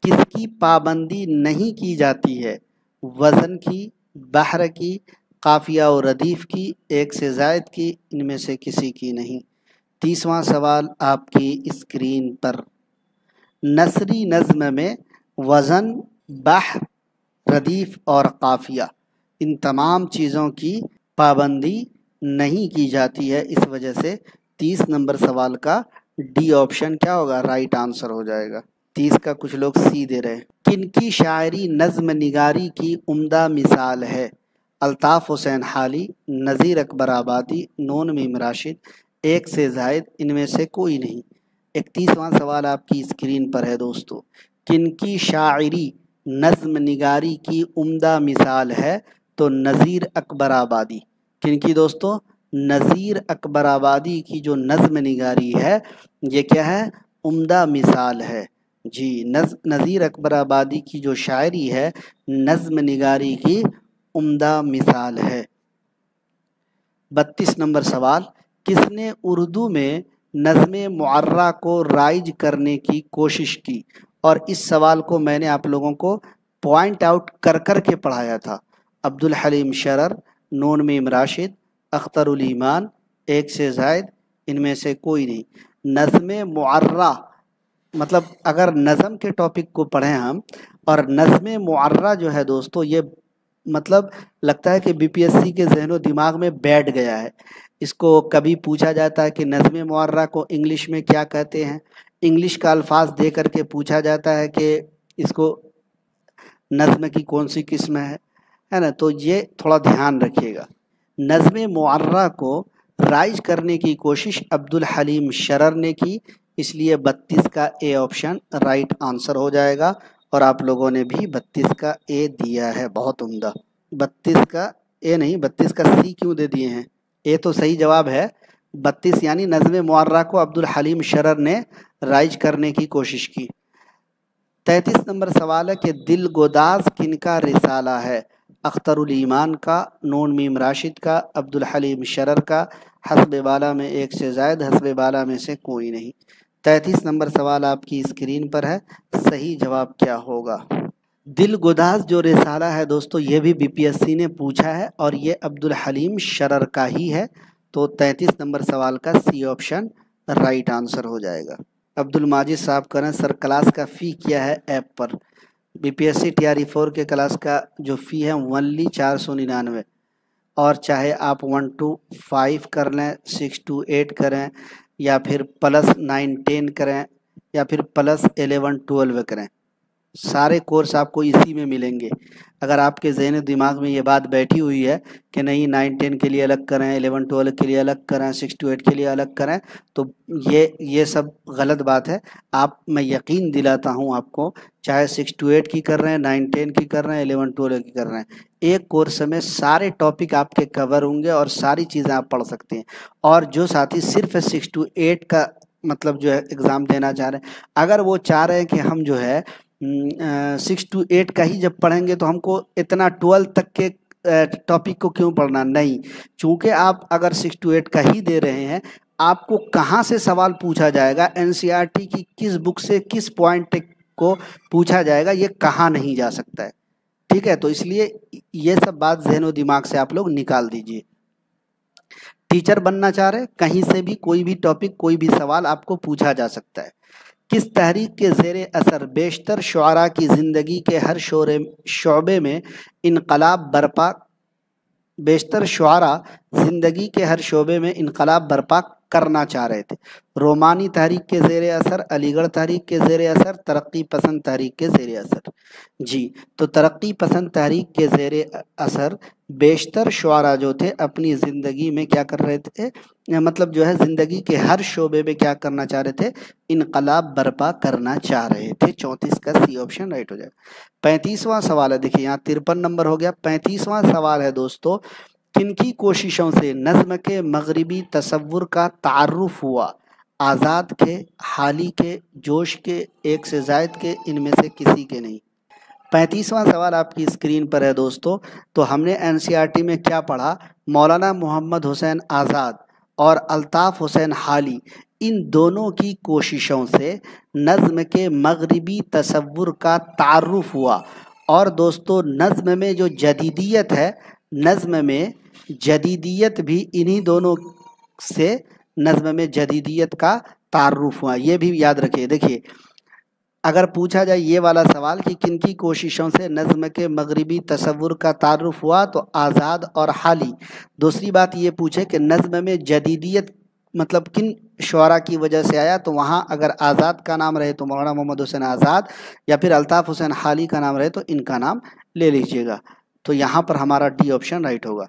A: किसकी पाबंदी नहीं की जाती है, वज़न की, बहर की, काफ़िया और रदीफ़ की, एक से ज़ायद की, इनमें से किसी की नहीं। 30वां सवाल आपकी स्क्रीन पर, नसरी नज़्म में वज़न, बहर, रदीफ़ और काफ़िया, इन तमाम चीज़ों की पाबंदी नहीं की जाती है, इस वजह से 30 नंबर सवाल का डी ऑप्शन क्या होगा, राइट आंसर हो जाएगा। 30 का कुछ लोग सी दे रहे हैं। किनकी शायरी नज़्म निगारी की उम्दा मिसाल है, अल्ताफ़ हुसैन हाली, नज़ीर अकबर आबादी, नून मीम राशिद, एक से ज़ायद, इनमें से कोई नहीं। 31वां सवाल आपकी स्क्रीन पर है दोस्तों, किनकी शायरी नज़्म निगारी की उम्दा मिसाल है, तो नज़ीर अकबर आबादी। किनकी दोस्तों, नज़ीर अकबर आबादी की जो नज़्म निगारी है ये क्या है, उम्दा मिसाल है जी। नज़ीर अकबर आबादी की जो शायरी है नज़्म निगारी की उम्दा मिसाल है। 32 नंबर सवाल, किसने उर्दू में नज़्म मुअर्रा को राइज करने की कोशिश की, और इस सवाल को मैंने आप लोगों को पॉइंट आउट कर कर के पढ़ाया था। अब्दुल हलीम शरर, नून मीम राशिद, अख्तरुल ईमान, एक से ज़ायद, इनमें से कोई नहीं। नज़्म मुअर्रा मतलब अगर नज़म के टॉपिक को पढ़ें हम, और नज़्म मुअर्रा जो है दोस्तों ये मतलब लगता है कि बीपीएससी के ज़हनो दिमाग में बैठ गया है। इसको कभी पूछा जाता है कि नज़्म मुअर्रा को इंग्लिश में क्या कहते हैं, इंग्लिश का अल्फाज दे करके पूछा जाता है कि इसको नज़्म की कौन सी किस्म है ना। तो ये थोड़ा ध्यान रखिएगा। नज़्म मुअर्रा को राइज करने की कोशिश अब्दुल हलीम शरर ने की, इसलिए 32 का ए ऑप्शन राइट आंसर हो जाएगा। और आप लोगों ने भी 32 का ए दिया है, बहुत उम्दा। 32 का ए नहीं, 32 का सी क्यों दे दिए हैं, ए तो सही जवाब है। 32 यानी नज़्म मुअर्रा को अब्दुल हलीम शरर ने राइज करने की कोशिश की। 33 नंबर सवाल है कि दिल गोदाज किनका रिसाला है, अख्तरुल ईमान का, नून मीम राशिद का, अब्दुल हलीम शरर का, हस्ब बाला में एक से ज़ायद, हस्ब बाला में से कोई नहीं। 33 नंबर सवाल आपकी स्क्रीन पर है, सही जवाब क्या होगा। दिल गोदाज जो रिसाला है दोस्तों ये भी बीपीएससी ने पूछा है और ये अब्दुल हलीम शरर का ही है। तो 33 नंबर सवाल का सी ऑप्शन राइट आंसर हो जाएगा। अब्दुल माजिद साहब करें सर, क्लास का फ़ी क्या है ऐप पर। बीपीएससी टीआरई 4 के क्लास का जो फ़ी है ओनली 499, और चाहे आप 1 to 5 कर लें, 6 to 8 करें, या फिर +9 10 करें, या फिर +11 12 करें, सारे कोर्स आपको इसी में मिलेंगे। अगर आपके ज़हन दिमाग में ये बात बैठी हुई है कि नहीं 9 10 के लिए अलग करें, 11 12 के लिए अलग करें, 6 to 8 के लिए अलग करें, तो ये सब गलत बात है। मैं यकीन दिलाता हूँ आपको, चाहे 6 to 8 की कर रहे हैं, 9 10 की कर रहे हैं, 11 12 की कर रहे हैं, एक कोर्स में सारे टॉपिक आपके कवर होंगे और सारी चीज़ें आप पढ़ सकते हैं। और जो साथी सिर्फ 6 to 8 का मतलब जो है एग्ज़ाम देना चाह रहे हैं, अगर वो चाह रहे हैं कि हम जो है 6 to 8 का ही जब पढ़ेंगे तो हमको इतना 12 तक के टॉपिक को क्यों पढ़ना, नहीं। चूँकि आप अगर 6 to 8 का ही दे रहे हैं, آپ کو کہاں سے سوال پوچھا جائے گا، NCERT کی کس بک سے کس پوائنٹ کو پوچھا جائے گا، یہ کہاں نہیں جا سکتا ہے، ٹھیک ہے؟ تو اس لیے یہ سب بات ذہن و دماغ سے آپ لوگ نکال دیجئے۔ ٹیچر بننا چاہ رہے، کہیں سے بھی کوئی بھی ٹاپک کوئی بھی سوال آپ کو پوچھا جا سکتا ہے۔ کس تحریک کے زیر اثر بیشتر شعراء کی زندگی کے ہر شعبے میں انقلاب برپا بیشتر شعراء زندگی کے ہر شعبے میں انقلاب برپا کرنا چاہ رہے تھے؟ رومانی تحریک کے زیر اثر، علی گڑھ تحریک کے زیر اثر، ترقی پسند تحریک کے زیر اثر؟ جی، تو ترقی پسند تحریک کے زیر اثر بیشتر شعراء جو تھے اپنی زندگی میں کیا کر رہے تھے، مطلب جو ہے زندگی کے ہر شعبے میں کیا کرنا چاہ رہے تھے، انقلاب برپا کرنا چاہ رہے تھے۔ 34 کا سی آپشن رائٹ ہو جائے گا۔ 35واں سوال ہے، دیکھیے یہاں 53 نمبر ہو گیا۔ 35واں سوال ہے دوستو، کن کی کوششوں سے نظم کے مغربی تصور کا تعارف ہوا؟ آزاد کے، حالی کے، جوش کے، ایک سے زائد کے، ان میں سے کسی کے نہیں؟ 35واں سوال آپ کی اسکرین پر ہے دوستو۔ تو ہم نے NCERT میں کیا پڑھا؟ مولانا محمد حسین آزاد اور الطاف حسین حالی، ان دونوں کی کوششوں سے نظم کے مغربی تصور کا تعارف ہوا۔ اور دوستو نظم میں جو جدیدیت ہے، نظم میں جدیدیت بھی انہی دونوں سے نظم میں جدیدیت کا تعارف ہوا، یہ بھی یاد رکھیے۔ دیکھیے اگر پوچھا جائے یہ والا سوال کہ کن کی کوششوں سے نظم کے مغربی تصور کا تعارف ہوا، تو آزاد اور حالی۔ دوسری بات یہ پوچھے کہ نظم میں جدیدیت مطلب کن شعراء کی وجہ سے آیا، تو وہاں اگر آزاد کا نام رہے تو مولانا محمد حسین آزاد، یا پھر الطاف حسین حالی کا نام رہے تو ان کا نام لے لیجئے گا۔ تو یہاں پر ہمارا ڈی آپشن رائٹ ہوگا۔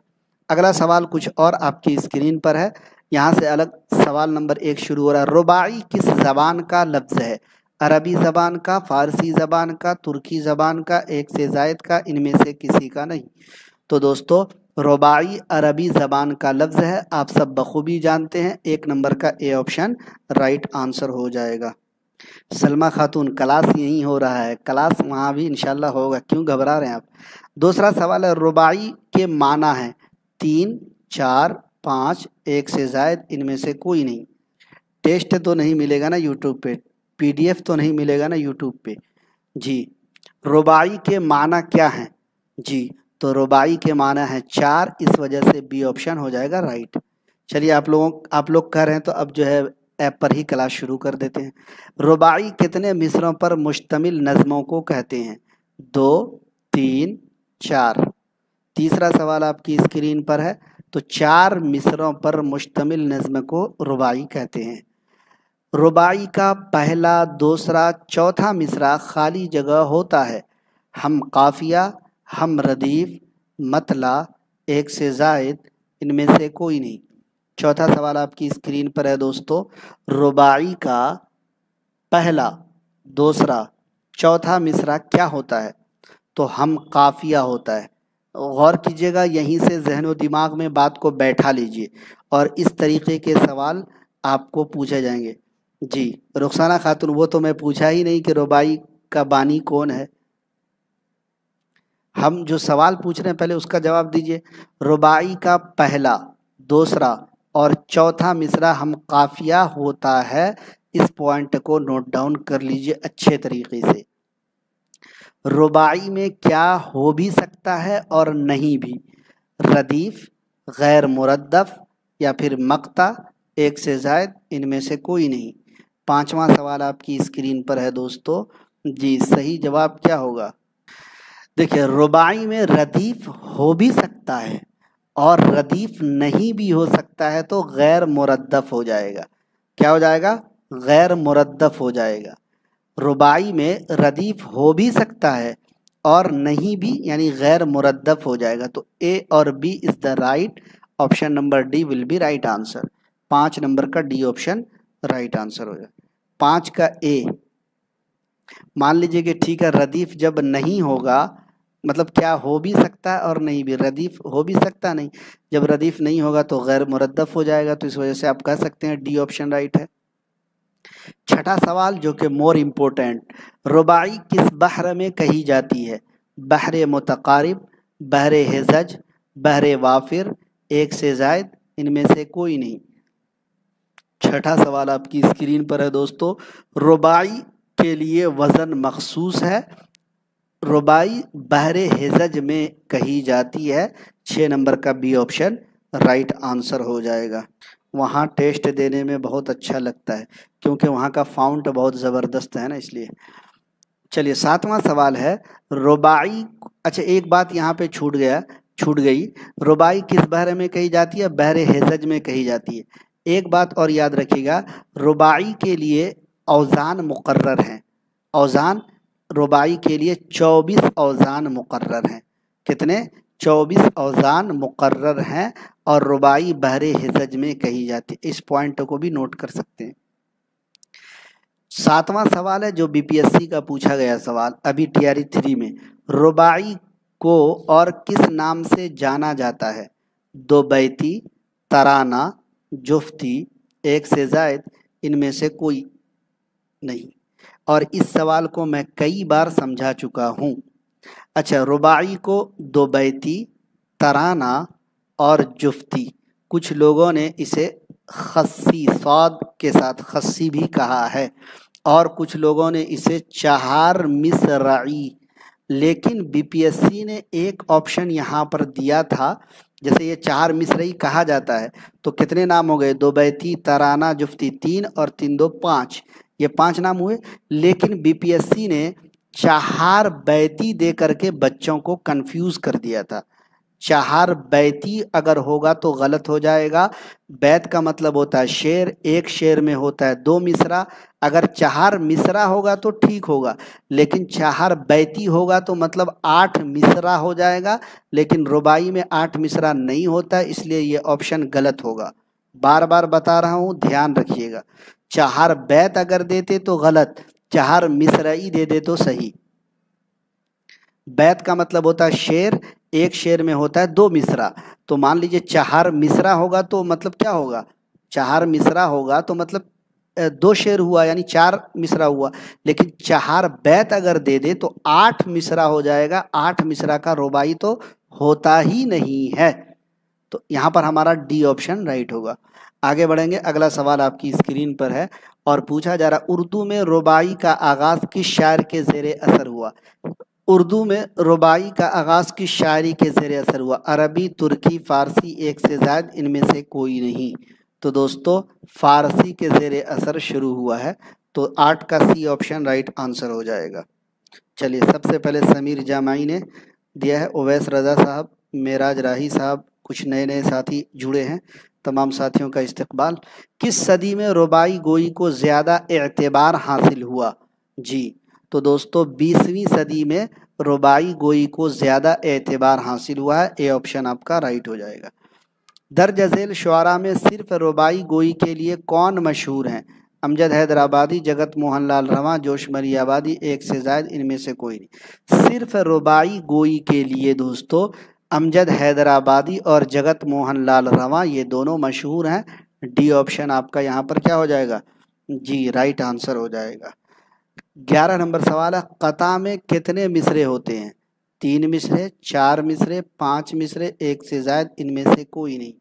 A: اگلا سوال کچھ اور آپ کی اسکرین پر ہے، یہاں سے الگ سوال نمبر 1 شروع ہو رہا ہے۔ رباعی کس زبان کا لفظ ہے؟ عربی زبان کا، فارسی زبان کا، ترکی زبان کا، ایک سے زائد کا، ان میں سے کسی کا نہیں؟ تو دوستو رباعی عربی زبان کا لفظ ہے، آپ سب بخوبی جانتے ہیں۔ 1 نمبر کا اے آپشن رائٹ آنسر ہو جائے گا۔ سلمہ خاتون کلاس یہیں ہو رہا ہے، کلاس وہاں بھی انشاءاللہ ہوگا، کیوں گھبرا رہے ہیں آپ؟ دوسرا سوال ہے، رباعی کے معنی ہیں 3، 4، 5، ایک سے زائد، ان میں سے کوئی نہیں؟ ٹیسٹ تو نہیں ملے گا نا یوٹیوب پہ، PDF تو نہیں ملے گا نا یوٹیوب پہ؟ جی رباعی کے معنی کیا ہیں؟ جی تو رباعی کے معنی ہیں 4، اس وجہ سے بی آپشن ہو جائے گا رائٹ۔ چلیے آپ لوگ کر رہے ہیں تو اب جو ہے ایپ پر ہی کلاس شروع کر دیتے ہیں۔ رباعی کتنے مصروں پر مشتمل نظموں کو کہتے ہیں؟ 2، 3، 4؟ تیسرا سوال آپ کی اسکرین پر ہے، تو 4 مصروں پر مشتمل نظم کو رباعی کہتے ہیں۔ رباعی کا پہلا، دوسرا، چوتھا مصرع خالی جگہ ہوتا ہے، ہم قافیہ، ہم ردیف، مطلع، ایک سے زائد، ان میں سے کوئی نہیں؟ چوتھا سوال آپ کی اسکرین پر ہے دوستو، رباعی کا پہلا، دوسرا، چوتھا مصرع کیا ہوتا ہے؟ تو ہم قافیہ ہوتا ہے۔ غور کیجئے گا، یہیں سے ذہن و دماغ میں بات کو بیٹھا لیجئے، اور اس طریقے کے سوال آپ کو پوچھے جائیں گے۔ جی رخسانہ خاتون، وہ تو میں پوچھا ہی نہیں کہ رباعی کا بانی کون ہے، ہم جو سوال پوچھ رہے ہیں پہلے اس کا جواب دیجئے۔ رباعی کا پہلا، دوسرا اور چوتھا مصرع ہم قافیہ ہوتا ہے، اس پوائنٹ کو نوٹ ڈاؤن کر لیجئے اچھے طریقے سے۔ رباعی میں کیا ہو بھی سکتا ہے اور نہیں بھی؟ ردیف، غیر مردف، یا پھر مقطع، ایک سے زائد، ان میں سے کوئی نہیں؟ 5واں سوال آپ کی اسکرین پر ہے دوستو۔ جی صحیح جواب کیا ہوگا؟ دیکھیں رباعی میں ردیف ہو بھی سکتا ہے اور ردیف نہیں بھی ہو سکتا ہے، تو غیر مردف ہو جائے گا۔ کیا ہو جائے گا؟ غیر مردف ہو جائے گا۔ رباعی میں ردیف ہو بھی سکتا ہے اور نہیں بھی، یعنی غیر مردف ہو جائے گا۔ تو اے اور B is the right option, number D will be right answer. 5 number کا ڈی آپشن رائٹ آنسر ہو جائے۔ 5 کا اے، مان لیجئے کہ ٹھیک ہے ردیف جب نہیں ہوگا، مطلب کیا ہو بھی سکتا ہے اور نہیں بھی، ردیف ہو بھی سکتا نہیں، جب ردیف نہیں ہوگا تو غیر مردف ہو جائے گا، تو اس وجہ سے آپ کہہ سکتے ہیں ڈی آپشن رائٹ ہے۔ 6واں سوال جو کہ مور امپورٹنٹ، رباعی کس بحر میں کہی جاتی ہے؟ بحر متقارب، بحر حجج، بحر وافر، ایک سے زائد، ان میں سے کوئی نہیں؟ छठा सवाल आपकी स्क्रीन पर है दोस्तों। रुबाई के लिए वज़न मखसूस है। रुबाई बहरे हिजज में कही जाती है। 6 नंबर का बी ऑप्शन राइट आंसर हो जाएगा। वहाँ टेस्ट देने में बहुत अच्छा लगता है क्योंकि वहाँ का फाउंट बहुत ज़बरदस्त है ना, इसलिए। चलिए 7वां सवाल है। रुबाई, अच्छा एक बात यहाँ पे छूट गई। रुबाई किस बहरे में कही जाती है? बहरे हिजज में कही जाती है। एक बात और याद रखिएगा, रुबाई के लिए औज़ान मुकर्रर हैं। औज़ान रुबाई के लिए 24 औज़ान मुकर्रर हैं। कितने? 24 औज़ान मुकर्रर हैं और रुबाई बहरे हिजज में कही जाती है। इस पॉइंट को भी नोट कर सकते हैं। 7वां सवाल है जो बीपीएससी का पूछा गया सवाल अभी टीआरई 3 में। रुबाई को और किस नाम से जाना जाता है? दो बैती, तराना, जुफ्ती, एक से ज़ायद, इनमें से कोई नहीं। और इस सवाल को मैं कई बार समझा चुका हूँ। अच्छा, रुबाई को दो बैती, तराना और जुफ्ती, कुछ लोगों ने इसे खस्सी, सौद के साथ खस्सी भी कहा है, और कुछ लोगों ने इसे चार मिसराई। लेकिन बीपीएससी ने एक ऑप्शन यहाँ पर दिया था, जैसे ये चार मिसराई कहा जाता है तो कितने नाम हो गए? दो बैती, तराना, जुफ्ती 3 और 3 2 5, ये 5 नाम हुए। लेकिन बीपीएससी ने चार बैती दे करके बच्चों को कंफ्यूज कर दिया था। चार बैती अगर होगा तो गलत हो जाएगा। बैत का मतलब होता है शेर, एक शेर में होता है 2 मिसरा। अगर चार मिसरा होगा तो ठीक होगा, लेकिन चार बैती होगा तो मतलब 8 मिसरा हो जाएगा। लेकिन रुबाई में 8 मिसरा नहीं होता है, इसलिए ये ऑप्शन गलत होगा। बार बार बता रहा हूँ, ध्यान रखिएगा। चार बैत अगर देते तो गलत, चार मिसराई दे दे तो सही। बैत का मतलब होता है शेर, एक शेर में होता है 2 मिसरा। तो मान लीजिए चार मिसरा होगा तो मतलब क्या होगा? चार मिसरा होगा तो मतलब 2 शेर हुआ, यानी 4 मिसरा हुआ। लेकिन चार बैत अगर दे दे तो 8 मिसरा हो जाएगा। 8 मिसरा का रुबाई तो होता ही नहीं है। तो यहाँ पर हमारा डी ऑप्शन राइट होगा। आगे बढ़ेंगे, अगला सवाल आपकी स्क्रीन पर है और पूछा जा रहा, उर्दू में रुबाई का आगाज किस शायर के ज़ेरे असर हुआ? उर्दू में रुबाई का आगाज़ किस शायरी के ज़ेरे असर हुआ? अरबी, तुर्की, फ़ारसी, एक से ज़ायद, इनमें से कोई नहीं। तो दोस्तों फ़ारसी के ज़ेरे असर शुरू हुआ है, तो 8 का सी ऑप्शन राइट आंसर हो जाएगा। चलिए, सबसे पहले समीर जामाई ने दिया है, उवैस रज़ा साहब, मेराज राही साहब, कुछ नए नए साथी जुड़े हैं, तमाम साथियों का इस्तकबाल। किस सदी में रुबाई गोई को ज़्यादा एतबार हासिल हुआ? जी, तो दोस्तों 20वीं सदी में रुबाई गोई को ज़्यादा एतबार हासिल हुआ है। ए ऑप्शन आपका राइट हो जाएगा। दर्ज झेल शुआरा में सिर्फ रुबाई गोई के लिए कौन मशहूर हैं? अमजद हैदराबादी, जगत मोहन लाल रवां, जोश मलियाबादी, एक से ज़ायद, इनमें से कोई नहीं। सिर्फ रुबाई गोई के लिए दोस्तों अमजद हैदराबादी और जगत मोहन लाल रवां, ये दोनों मशहूर हैं। डी ऑप्शन आपका यहाँ पर क्या हो जाएगा? जी, राइट आंसर हो जाएगा। 11 नंबर सवाल है, कता में कितने मिसरे होते हैं? 3 मिसरे, 4 मिसरे, 5 मिसरे, एक से ज़ायद, इनमें से कोई नहीं।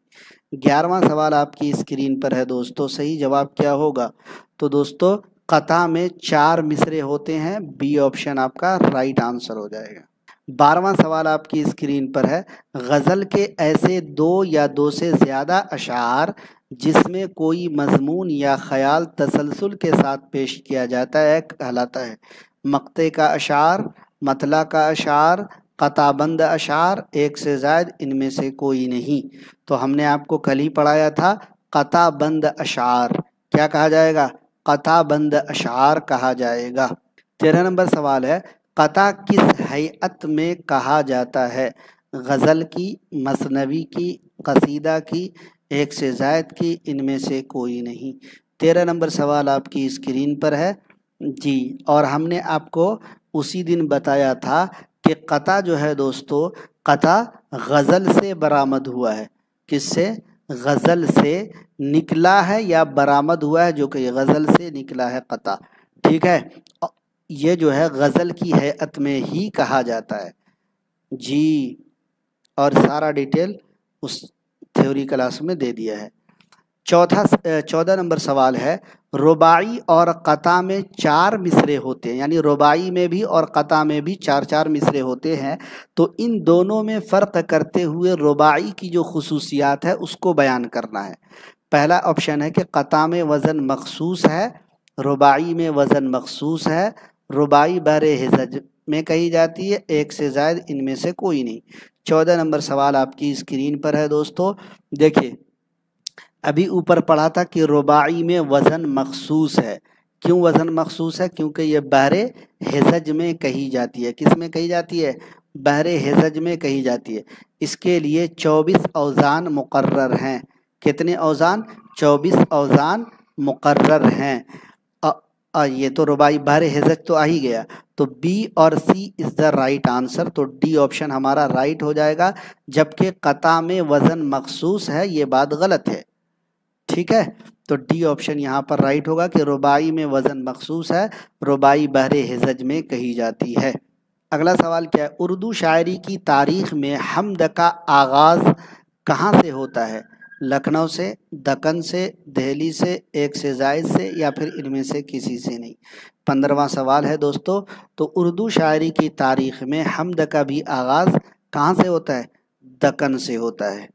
A: 11वां सवाल आपकी स्क्रीन पर है दोस्तों। सही जवाब क्या होगा? तो दोस्तों कता में 4 मिसरे होते हैं। बी ऑप्शन आपका राइट आंसर हो जाएगा। 12वां सवाल आपकी स्क्रीन पर है, गज़ल के ऐसे 2 या 2 से ज़्यादा अशार जिसमें कोई मजमून या ख्याल तसलसल के साथ पेश किया जाता है कहलाता है? मक्ते का अशार, मतला का अशार, कताबंद अशार, एक से ज़ायद, इनमें से कोई नहीं। तो हमने आपको कल ही पढ़ाया था कताबंद अशार। क्या कहा जाएगा? कताबंद अशार कहा जाएगा। 13 नंबर सवाल है, कता किस हैयत में कहा जाता है? गज़ल की, मसनवी की, कसीदा की, एक से ज़ायद की, इनमें से कोई नहीं। 13 नंबर सवाल आपकी स्क्रीन पर है जी। और हमने आपको उसी दिन बताया था कि कता जो है दोस्तों, कता गज़ल से बरामद हुआ है। किससे? गज़ल से निकला है या बरामद हुआ है, जो कि गज़ल से निकला है कता। ठीक है, ये जो है गज़ल की हैयत में ही कहा जाता है जी। और सारा डिटेल उस थ्योरी क्लास में दे दिया है। चौदह नंबर सवाल है, रुबाई और क़ता में 4 मिसरे होते हैं, यानी रुबाई में भी और क़ता में भी 4 मिसरे होते हैं, तो इन दोनों में फ़र्क करते हुए रुबाई की जो खुसूसियात है उसको बयान करना है। पहला ऑप्शन है कि क़ता में वज़न मखसूस है, रुबाई में वज़न मखसूस है, रुबाई बहरे हिजज में कही जाती है, एक से ज़ायद इनमें से कोई नहीं। 14 नंबर सवाल आपकी स्क्रीन पर है दोस्तों। देखिए, अभी ऊपर पढ़ा था कि रुबाई में वज़न मखसूस है। क्यों वज़न मखसूस है? क्योंकि ये बहरे हिजज में कही जाती है। किस में कही जाती है? बहरे हिजज में कही जाती है। इसके लिए 24 औज़ान मुकर्रर हैं। कितने औज़ान? 24 औज़ान मुकर्रर हैं। ये तो रुबाई बहरे हिजज तो आ ही गया, तो बी और सी इज़ द राइट आंसर। तो डी ऑप्शन हमारा राइट हो जाएगा, जबकि क़ता में वज़न मखसूस है ये बात गलत है। ठीक है, तो डी ऑप्शन यहाँ पर राइट होगा कि रुबाई में वज़न मखसूस है, रुबाई बहरे हिजज में कही जाती है। अगला सवाल क्या है? उर्दू शायरी की तारीख़ में हम्द का आगाज़ कहाँ से होता है? लखनऊ से, दक्कन से, दिल्ली से, एक से ज़ायद से, या फिर इनमें से किसी से नहीं। 15वां सवाल है दोस्तों, तो उर्दू शायरी की तारीख़ में हम्द का भी आगाज़ कहाँ से होता है? दक्कन से होता है।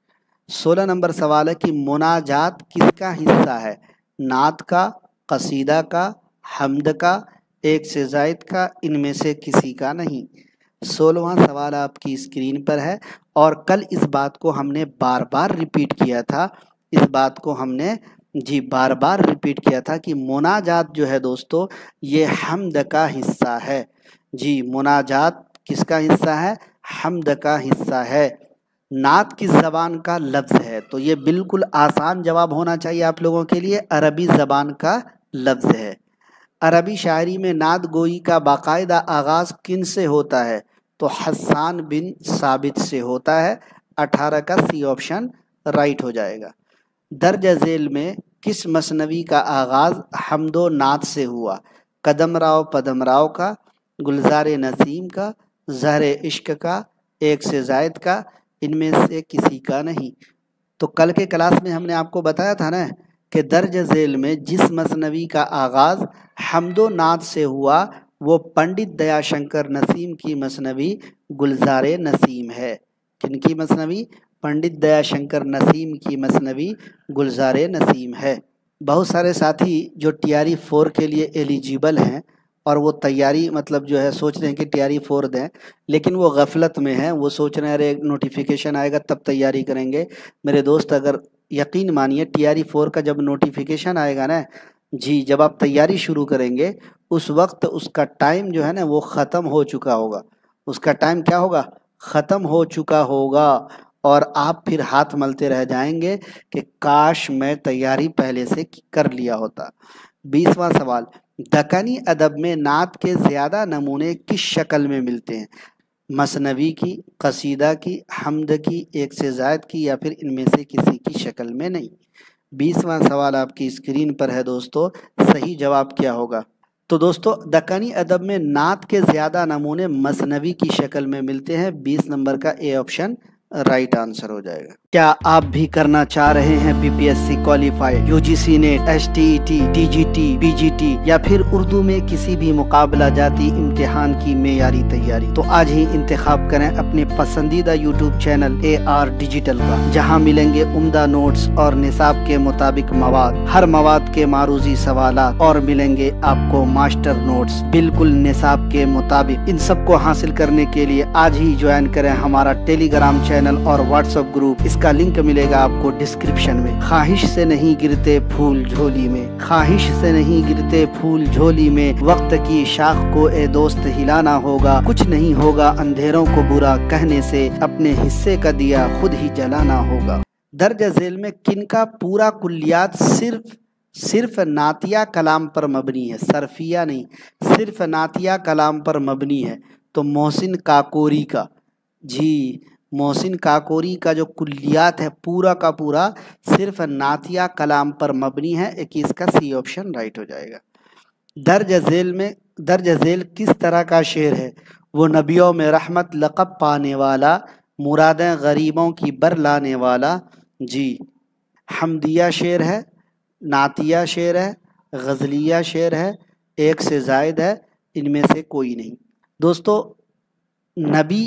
A: 16 नंबर सवाल है कि मुनाजात किसका हिस्सा है? नात का, कसीदा का, हम्द का, एक से ज़ायद का, इनमें से किसी का नहीं। 16वां सवाल आपकी स्क्रीन पर है, और कल इस बात को हमने बार बार रिपीट किया था। इस बात को हमने बार बार रिपीट किया था कि मुनाजात जो है दोस्तों ये हम्द का हिस्सा है। मुनाजात किसका हिस्सा है? हम्द का हिस्सा है। नात किस ज़बान का लफ्ज़ है? तो ये बिल्कुल आसान जवाब होना चाहिए आप लोगों के लिए, अरबी ज़बान का लफ्ज़ है। अरबी शायरी में नात गोई का बाकायदा आगाज़ किन से होता है? तो हस्सान बिन साबित से होता है। 18 का सी ऑप्शन राइट हो जाएगा। दर्ज झेल में किस मसनवी का आगाज़ हम्दो नात से हुआ? कदम राव पदम राव का, गुलजार नसीम का, ज़हर इश्क का, एक से ज़ायद का, इनमें से किसी का नहीं। तो कल के क्लास में हमने आपको बताया था ना कि दर्ज झेल में जिस मसनवी का आगाज़ हम्दो नात से हुआ वो पंडित दयाशंकर नसीम की मसनवी गुलजार नसीम है। किनकी मसनवी? पंडित दयाशंकर नसीम की मसनवी गुलजार नसीम है। बहुत सारे साथी जो TRE 4 के लिए एलिजिबल हैं और वो तैयारी मतलब जो है सोच रहे हैं कि TRE 4 दें, लेकिन वो गफलत में हैं। वो सोच रहे हैं अरे नोटिफिकेशन आएगा तब तैयारी करेंगे। मेरे दोस्त, अगर यकीन मानिए TRE 4 का जब नोटिफिकेशन आएगा ना जब आप तैयारी शुरू करेंगे उस वक्त उसका टाइम जो है ना वो ख़त्म हो चुका होगा। उसका टाइम क्या होगा? ख़त्म हो चुका होगा, और आप फिर हाथ मलते रह जाएंगे कि काश मैं तैयारी पहले से कर लिया होता। 20वां सवाल, दक्कनी अदब में नात के ज़्यादा नमूने किस शक्ल में मिलते हैं? मसनवी की, कसीदा की, हम्द की, एक से ज़ायद की, या फिर इनमें से किसी की शक्ल में नहीं। 20वां सवाल आपकी स्क्रीन पर है दोस्तों, सही जवाब क्या होगा? तो दोस्तों दक्कनी अदब में नात के ज़्यादा नमूने मसनवी की शक्ल में मिलते हैं। 20 नंबर का ए ऑप्शन राइट आंसर हो जाएगा। क्या आप भी करना चाह रहे हैं PPSC qualified, UGC net, STET, TGT, PGT या फिर उर्दू में किसी भी मुकाबला जाती इम्तिहान की मेयारी तैयारी? तो आज ही इंतखाब करें अपने पसंदीदा YouTube चैनल AR डिजिटल का, जहां मिलेंगे उम्दा नोट्स और निसाब के मुताबिक मवाद, हर मवाद के मारूजी सवालात, और मिलेंगे आपको मास्टर नोट्स बिल्कुल निसाब के मुताबिक। इन सब को हासिल करने के लिए आज ही ज्वाइन करें हमारा टेलीग्राम चैनल और WhatsApp ग्रुप। इसका लिंक मिलेगा आपको डिस्क्रिप्शन में। ख्वाहिश से नहीं गिरते फूल झोली में, ख्वाहिश से नहीं गिरते फूल झोली में, वक्त की शाख को ए दोस्त हिलाना होगा, कुछ नहीं होगा अंधेरों को बुरा कहने से, अपने हिस्से का दिया खुद ही जलाना होगा। दर्ज झेल में किनका पूरा कुल्लियात सिर्फ नातिया कलाम पर मबनी है? सरफिया नहीं, सिर्फ नातिया कलाम पर मबनी है। तो मोहसिन काकोरी का, मोहसिन काकोरी का जो कुल्लियात है पूरा का पूरा सिर्फ नातिया कलाम पर मबनी है। 21 का सी ऑप्शन राइट हो जाएगा। दर्ज झेल किस तरह का शेर है? वो नबियों में रहमत लक़ब पाने वाला, मुरादें गरीबों की बर लाने वाला, حمدیہ شعر ہے، نعتیہ شعر ہے، غزلیہ شعر ہے، ایک سے زائد ہے، ان میں سے کوئی نہیں۔ دوستو نبی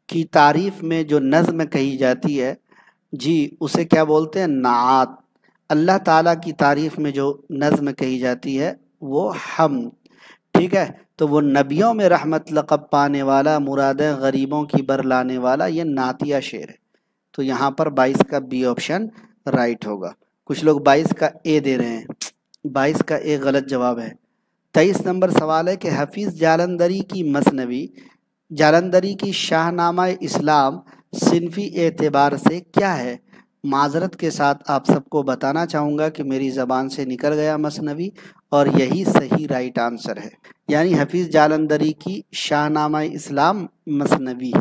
A: کی تعریف میں جو نظم کہی جاتی ہے جی اسے کیا بولتے ہیں؟ نعت۔ اللہ تعالیٰ کی تعریف میں جو نظم کہی جاتی ہے وہ حمد، ٹھیک ہے؟ تو وہ نبیوں میں رحمت لقب پانے والا، مرادیں غریبوں کی بر لانے والا، یہ نعتیہ شعر ہے۔ تو یہاں پر 22 کا بی آپشن رائٹ ہوگا۔ کچھ لوگ 22 کا اے دے رہے ہیں، 22 کا اے غلط جواب ہے۔ 23 نمبر سوال ہے کہ حفیظ جالندھری کی مثنوی جالندھری کی شاہ نامہ اسلام صنفی اعتبار سے کیا ہے؟ معذرت کے ساتھ آپ سب کو بتانا چاہوں گا کہ میری زبان سے نکل گیا مثنوی، اور یہی صحیح رائٹ آنسر ہے، یعنی حفیظ جالندھری کی شاہ نامہ اسلام مثنوی ہے۔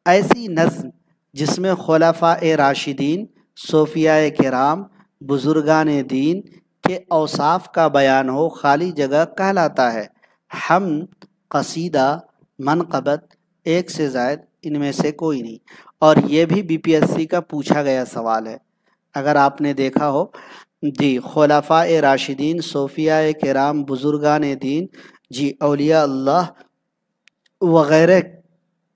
A: ایسی نظم جس میں خلفائے راشدین، صوفیاء کرام، بزرگان دین کے اوصاف کا بیان ہو، خالی جگہ کہلاتا ہے؟ حمد، قصیدہ، منقبت، ایک سے زائد، ان میں سے کوئی نہیں۔ اور یہ بھی بی پی ایس سی کا پوچھا گیا سوال ہے، اگر آپ نے دیکھا ہو جی، خلفائے راشدین، صوفیاء کرام، بزرگان دین، جی اولیاء اللہ وغیرہ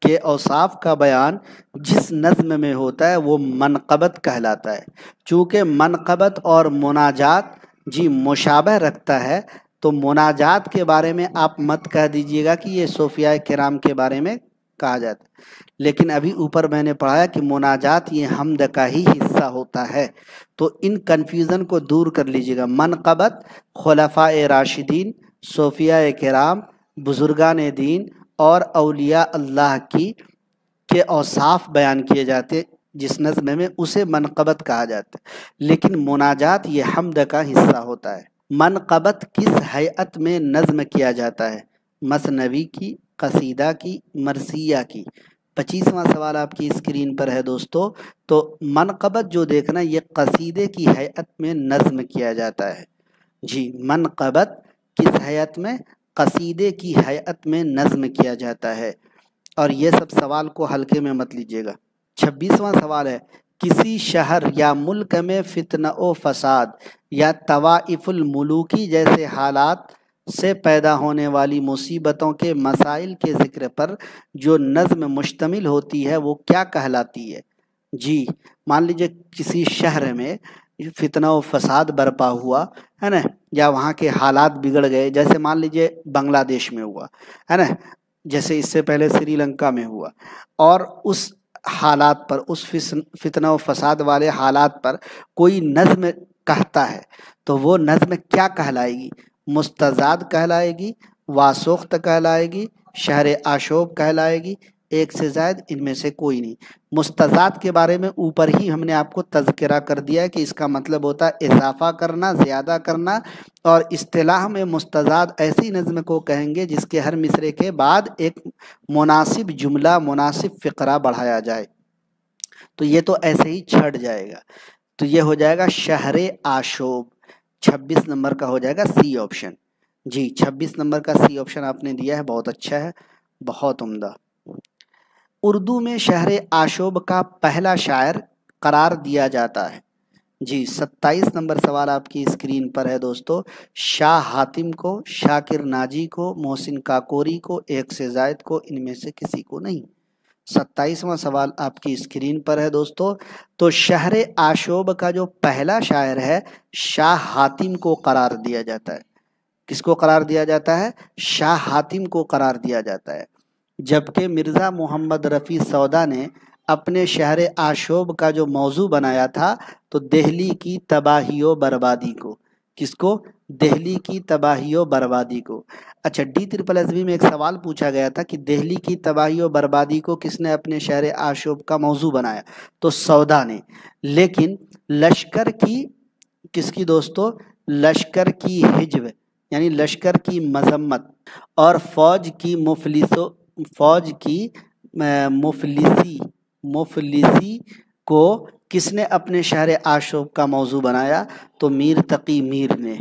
A: کے اوصاف کا بیان جس نظم میں ہوتا ہے وہ منقبت کہلاتا ہے۔ چونکہ منقبت اور مناجات جی مشابہ رکھتا ہے، تو مناجات کے بارے میں آپ مت کہہ دیجئے گا کہ یہ صوفیاء کرام کے بارے میں کہا جاتا ہے، لیکن ابھی اوپر میں نے پڑھایا کہ مناجات یہ حمد کا ہی حصہ ہوتا ہے، تو ان کنفیوژن کو دور کر لیجئے گا۔ منقبت خلفائے راشدین، صوفیاء کرام، بزرگان دین اور اولیاء اللہ کے اوصاف بیان کیے جاتے جس نظم میں، اسے منقبت کہا جاتا ہے، لیکن مناجات یہ حمد کا حصہ ہوتا ہے۔ منقبت کس ہیئت میں نظم کیا جاتا ہے؟ مثنوی کی، قصیدہ کی، مرثیہ کی؟ 25واں سوال آپ کی اسکرین پر ہے دوستو۔ تو منقبت جو دیکھنا یہ قصیدے کی ہیئت میں نظم کیا جاتا ہے جی۔ منقبت کس ہیئت میں؟ قصیدے کی ہیئت میں نظم کیا جاتا ہے، اور یہ سب سوال کو ہلکے میں مت لیجیے گا۔ 26واں سوال ہے، کسی شہر یا ملک میں فتنہ و فساد یا طوائف الملوکی جیسے حالات سے پیدا ہونے والی مصیبتوں کے مسائل کے ذکر پر جو نظم مشتمل ہوتی ہے وہ کیا کہلاتی ہے؟ جی مان لیجیے کسی شہر میں فتنہ و فساد برپا ہوا ہے نا، یا وہاں کے حالات بگڑ گئے، جیسے مان لیجیے بنگلہ دیش میں ہوا ہے نا، جیسے اس سے پہلے سری لنکا میں ہوا، اور اس حالات پر، اس فتنہ و فساد والے حالات پر کوئی نظم کہتا ہے، تو وہ نظم کیا کہلائے گی؟ مستزاد کہلائے گی، واسوخت کہلائے گی، شہر آشوب کہلائے گی، ایک سے زائد، ان میں سے کوئی نہیں۔ مستزاد کے بارے میں اوپر ہی ہم نے آپ کو تذکرہ کر دیا ہے کہ اس کا مطلب ہوتا ہے اضافہ کرنا، زیادہ کرنا، اور اصطلاح میں مستزاد ایسی نظم کو کہیں گے جس کے ہر مصرے کے بعد ایک مناسب جملہ، مناسب فقرہ بڑھایا جائے، تو یہ تو ایسے ہی چھٹ جائے گا، تو یہ ہو جائے گا شہر آشوب۔ 26 نمبر کا ہو جائے گا سی آپشن جی۔ 26 نمبر کا سی آپشن آپ نے دیا ہے، بہت اچھا ہے، بہت عمدہ۔ اردو میں شہر آشوب کا پہلا شاعر قرار دیا جاتا ہے جی۔ 27 نمبر سوال آپ کی اسکرین پر ہے دوستو۔ شاہ حاتم کو، شاکر ناجی کو، محسن کاکوری کو، ایک سے زائد کو، ان میں سے کسی کو نہیں۔ 27واں سوال آپ کی اسکرین پر ہے دوستو۔ تو شہر آشوب کا جو پہلا شاعر ہے شاہ حاتم کو قرار دیا جاتا ہے۔ کس کو قرار دیا جاتا ہے؟ شاہ حاتم کو قرار دیا جاتا ہے، جبکہ مرزا محمد رفیع سودا نے اپنے شہر آشوب کا جو موضوع بنایا تھا تو دہلی کی تباہی و بربادی کو۔ کس کو؟ دہلی کی تباہی و بربادی کو۔ اچھا D+B میں ایک سوال پوچھا گیا تھا کہ دہلی کی تباہی و بربادی کو کس نے اپنے شہر آشوب کا موضوع بنایا؟ تو سودا نے۔ لیکن لشکر کی، کس کی دوستو؟ لشکر کی ہجو یعنی لشکر کی مذمت اور فوج کی مفلسی کو کس نے اپنے شہر آشوب کا موضوع بنایا؟ تو میر تقی میر نے۔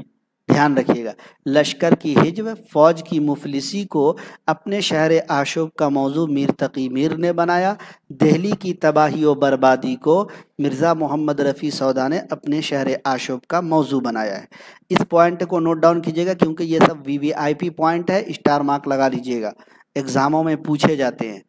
A: ध्यान रखिएगा। लश्कर की हिज्व, फौज की मुफलिसी को अपने शहर आशूब का मौजू मीर तकी मीर ने बनाया। दिल्ली की तबाही और बर्बादी को मिर्ज़ा मोहम्मद रफ़ी सौदा ने अपने शहर आशूब का मौजू बनाया है। इस पॉइंट को नोट डाउन कीजिएगा क्योंकि ये सब वीवीआईपी पॉइंट है, स्टार मार्क लगा लीजिएगा, एग्जामों में पूछे जाते हैं।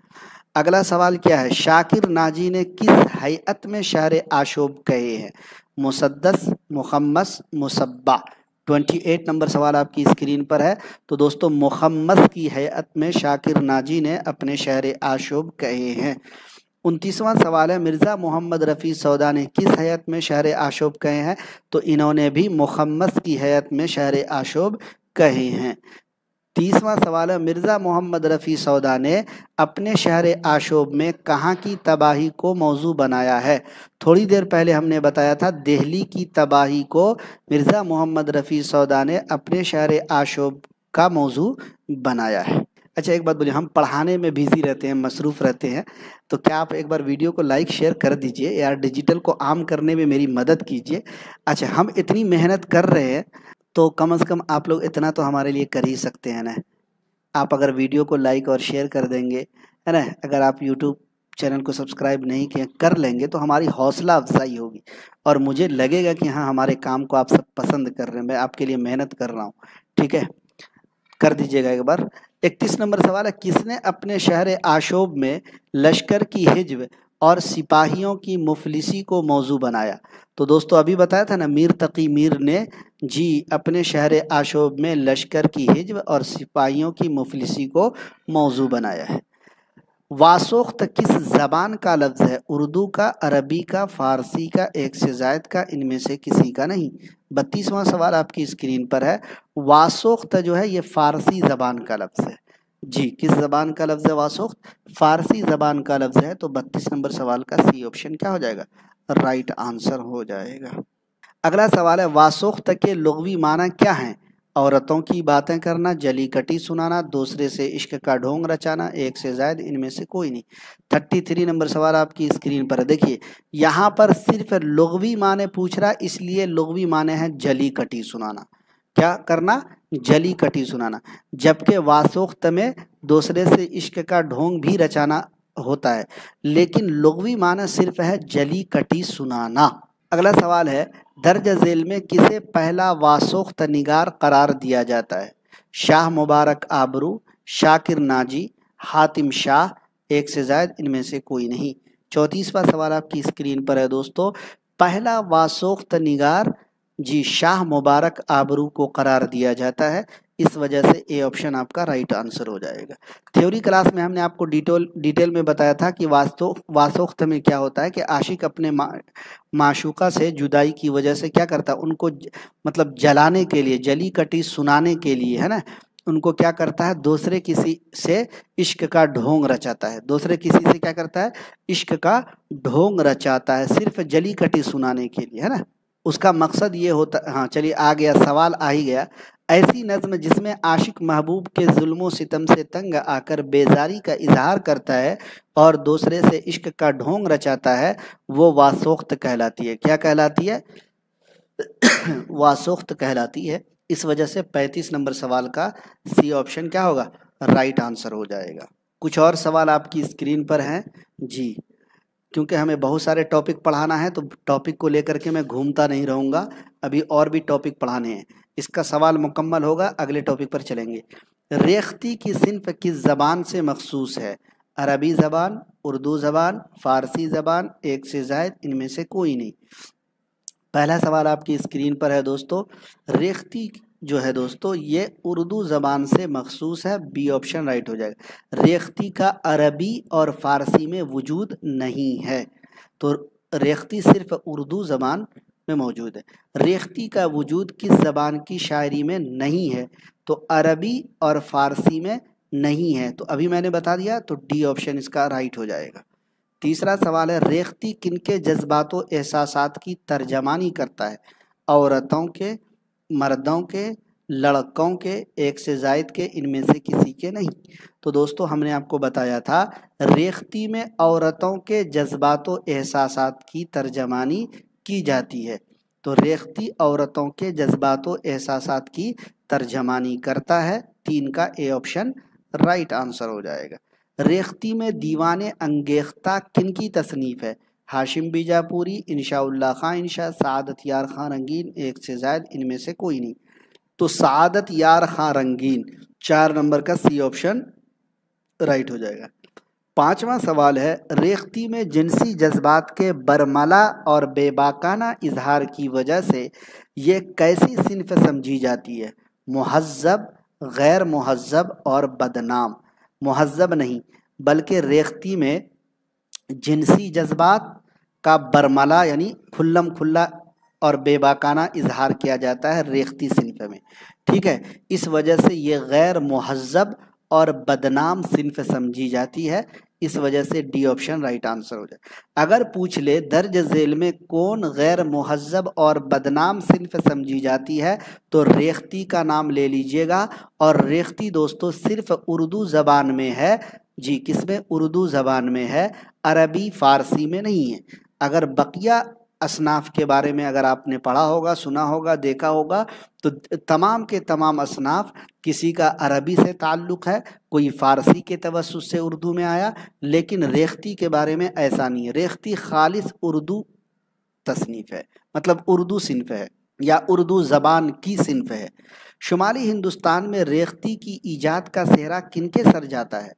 A: अगला सवाल क्या है, शाकिर नाजी ने किस हैयत में शहर आशूब कहे हैं? मुसद्दस, मुखम्मस, मुसब्बा। 28 नंबर सवाल आपकी स्क्रीन पर है। तो दोस्तों मुखम्मस की हैयत में शाकिर नाजी ने अपने शहर आशूब कहे हैं। 29वां सवाल है, मिर्ज़ा मोहम्मद रफ़ी सौदा ने किस हैयत में शहर आशूब कहे हैं? तो इन्होंने भी मुखम्मस की हैयत में शहर आशूब कहे हैं। 30वां सवाल है, मिर्ज़ा मोहम्मद रफ़ी सौदा ने अपने शहर आशूब में कहाँ की तबाही को मौजू बनाया है? थोड़ी देर पहले हमने बताया था दिल्ली की तबाही को मिर्ज़ा मोहम्मद रफ़ी सौदा ने अपने शहर आशूब का मौजू बनाया है। अच्छा एक बात बोलिए, हम पढ़ाने में बिजी रहते हैं, मसरूफ़ रहते हैं, तो क्या आप एक बार वीडियो को लाइक शेयर कर दीजिए यार, डिजिटल को आम करने में मेरी मदद कीजिए। अच्छा हम इतनी मेहनत कर रहे हैं तो कम से कम आप लोग इतना तो हमारे लिए कर ही सकते हैं ना। आप अगर वीडियो को लाइक और शेयर कर देंगे, है ना, अगर आप यूट्यूब चैनल को सब्सक्राइब नहीं किए कर लेंगे तो हमारी हौसला अफजाई होगी और मुझे लगेगा कि हाँ हमारे काम को आप सब पसंद कर रहे हैं, मैं आपके लिए मेहनत कर रहा हूँ। ठीक है, कर दीजिएगा एक बार। 31 नंबर सवाल है, किसने अपने शहर आशूब में लश्कर की हिज्व और सिपाहियों की मुफलिसी को मौजू बनाया? तो दोस्तों अभी बताया था ना, मीर तकी मीर ने जी अपने शहर आशूब में लश्कर की हिज्व और सिपाहियों की मुफलिसी को मौजू बनाया है। वासोख्त किस ज़बान का लफ्ज़ है? उर्दू का, अरबी का, फ़ारसी का, एक से ज़ायद का, इनमें से किसी का नहीं। 32वां सवाल आपकी स्क्रीन पर है। वासोख्त जो है ये फ़ारसी ज़बान का लफ्ज़ है। जी किस ज़बान का लफ्ज़ है वासोख्त? फ़ारसी ज़बान का लफ्ज़ है। तो 32 नंबर सवाल का सी ऑप्शन क्या हो जाएगा? राइट आंसर हो जाएगा। अगला सवाल है, वासोख्त के लुग़वी माना क्या हैं? औरतों की बातें करना, जली कटी सुनाना, दूसरे से इश्क का ढोंग रचाना, एक से ज़ायद, इनमें से कोई नहीं। 33 नंबर सवाल आपकी स्क्रीन पर है। देखिए यहाँ पर सिर्फ लुग़वी माने पूछ रहा, इसलिए लुग़वी माने हैं जली कटी सुनाना। क्या करना? जली कटी सुनाना। जबकि वासोख्त में दूसरे से इश्क का ढोंग भी रचाना होता है, लेकिन लुग़वी माना सिर्फ है जली कटी सुनाना। अगला सवाल है, दर्ज झेल में किसे पहला वासोख्त निगार करार दिया जाता है? शाह मुबारक आबरू, शाकिर नाजी, हातिम शाह, एक से ज़ायद, इनमें से कोई नहीं। 34वां सवाल आपकी स्क्रीन पर है दोस्तों। पहला वासोख्त निगार जी शाह मुबारक आबरू को करार दिया जाता है, इस वजह से ए ऑप्शन आपका राइट आंसर हो जाएगा। थ्योरी क्लास में हमने आपको डिटेल में बताया था कि वासोख्त में क्या होता है कि आशिक अपने माशूका से जुदाई की वजह से क्या करता है, उनको मतलब जलाने के लिए, जली कटी सुनाने के लिए, है ना, उनको क्या करता है, दूसरे किसी से इश्क का ढोंग रचाता है। दूसरे किसी से क्या करता है? इश्क का ढोंग रचाता है, सिर्फ जली कटी सुनाने के लिए, है ना। उसका मकसद ये होता, हाँ चलिए आ गया सवाल, आ ही गया। ऐसी नज़्म जिसमें आशिक महबूब के जुल्मों सितम से तंग आकर बेजारी का इजहार करता है और दूसरे से इश्क का ढोंग रचाता है, वो वासोख्त कहलाती है। क्या कहलाती है? वासोख्त कहलाती है। इस वजह से 35 नंबर सवाल का सी ऑप्शन क्या होगा? राइट आंसर हो जाएगा। कुछ और सवाल आपकी स्क्रीन पर हैं जी, क्योंकि हमें बहुत सारे टॉपिक पढ़ाना है तो टॉपिक को लेकर के मैं घूमता नहीं रहूँगा, अभी और भी टॉपिक पढ़ाने हैं। इसका सवाल मुकम्मल होगा, अगले टॉपिक पर चलेंगे। रेख्ती की सिन्फ किस ज़बान से मखसूस है? अरबी ज़बान, उर्दू ज़बान, फ़ारसी ज़बान, एक से ज़ायद, इनमें से कोई नहीं। पहला सवाल आपकी स्क्रीन पर है दोस्तों। रेख्ती जो है दोस्तों ये उर्दू ज़बान से मखसूस है, बी ऑप्शन राइट हो जाएगा। रेख्ती का अरबी और फ़ारसी में वजूद नहीं है, तो रेख्ती सिर्फ उर्दू ज़बान में मौजूद है। रेख्ती का वजूद किस ज़बान की शायरी में नहीं है? तो अरबी और फ़ारसी में नहीं है, तो अभी मैंने बता दिया, तो डी ऑप्शन इसका राइट हो जाएगा। तीसरा सवाल है, रेख्ती किनके जज्बातों एहसासात की तर्जमानी करता है? औरतों के, मर्दों के, लड़कों के, एक से ज़ायद के, इनमें से किसी के नहीं। तो दोस्तों हमने आपको बताया था रेख्ती में औरतों के जज्बातों एहसासात की तर्जमानी की जाती है। تو ریختی عورتوں کے جذبات و احساسات کی ترجمانی کرتا ہے۔ 3 کا اے آپشن رائٹ آنسر ہو جائے گا۔ ریختی میں دیوان انگیختہ کن کی تصنیف ہے؟ ہاشم بیجاپوری، انشاء اللہ خان انشا، سعادت یار خان رنگین، ایک سے زائد ان میں سے کوئی نہیں۔ تو سعادت یار خان رنگین 4 نمبر کا سی آپشن رائٹ ہو جائے گا۔ 5واں سوال ہے، ریختی میں جنسی جذبات کے برملا اور بے باکانہ اظہار کی وجہ سے یہ کیسی صنف سمجھی جاتی ہے؟ مہذب، غیر مہذب اور بدنام۔ مہذب نہیں بلکہ ریختی میں جنسی جذبات کا برملا یعنی کھلم کھلا اور بے باکانہ اظہار کیا جاتا ہے ریختی صنف میں، ٹھیک ہے، اس وجہ سے یہ غیر مہذب اور بدنام صنف سمجھی جاتی ہے، اس وجہ سے ڈی آپشن رائٹ آنسر ہو جائے۔ اگر پوچھ لے درج ذیل میں کون غیر مہذب اور بدنام صنف سمجھی جاتی ہے تو ریختی کا نام لے لیجئے گا، اور ریختی دوستو صرف اردو زبان میں ہے، جی کس میں؟ اردو زبان میں ہے، عربی فارسی میں نہیں ہے۔ اگر بقیہ اصناف کے بارے میں اگر آپ نے پڑھا ہوگا، سنا ہوگا، دیکھا ہوگا تو تمام کے تمام اصناف کسی کا عربی سے تعلق ہے، کوئی فارسی کے توسط سے اردو میں آیا، لیکن ریختی کے بارے میں ایسا نہیں ہے۔ ریختی خالص اردو تصنیف ہے، مطلب اردو صنف ہے یا اردو زبان کی صنف ہے۔ شمالی ہندوستان میں ریختی کی ایجاد کا سہرا کن کے سر جاتا ہے؟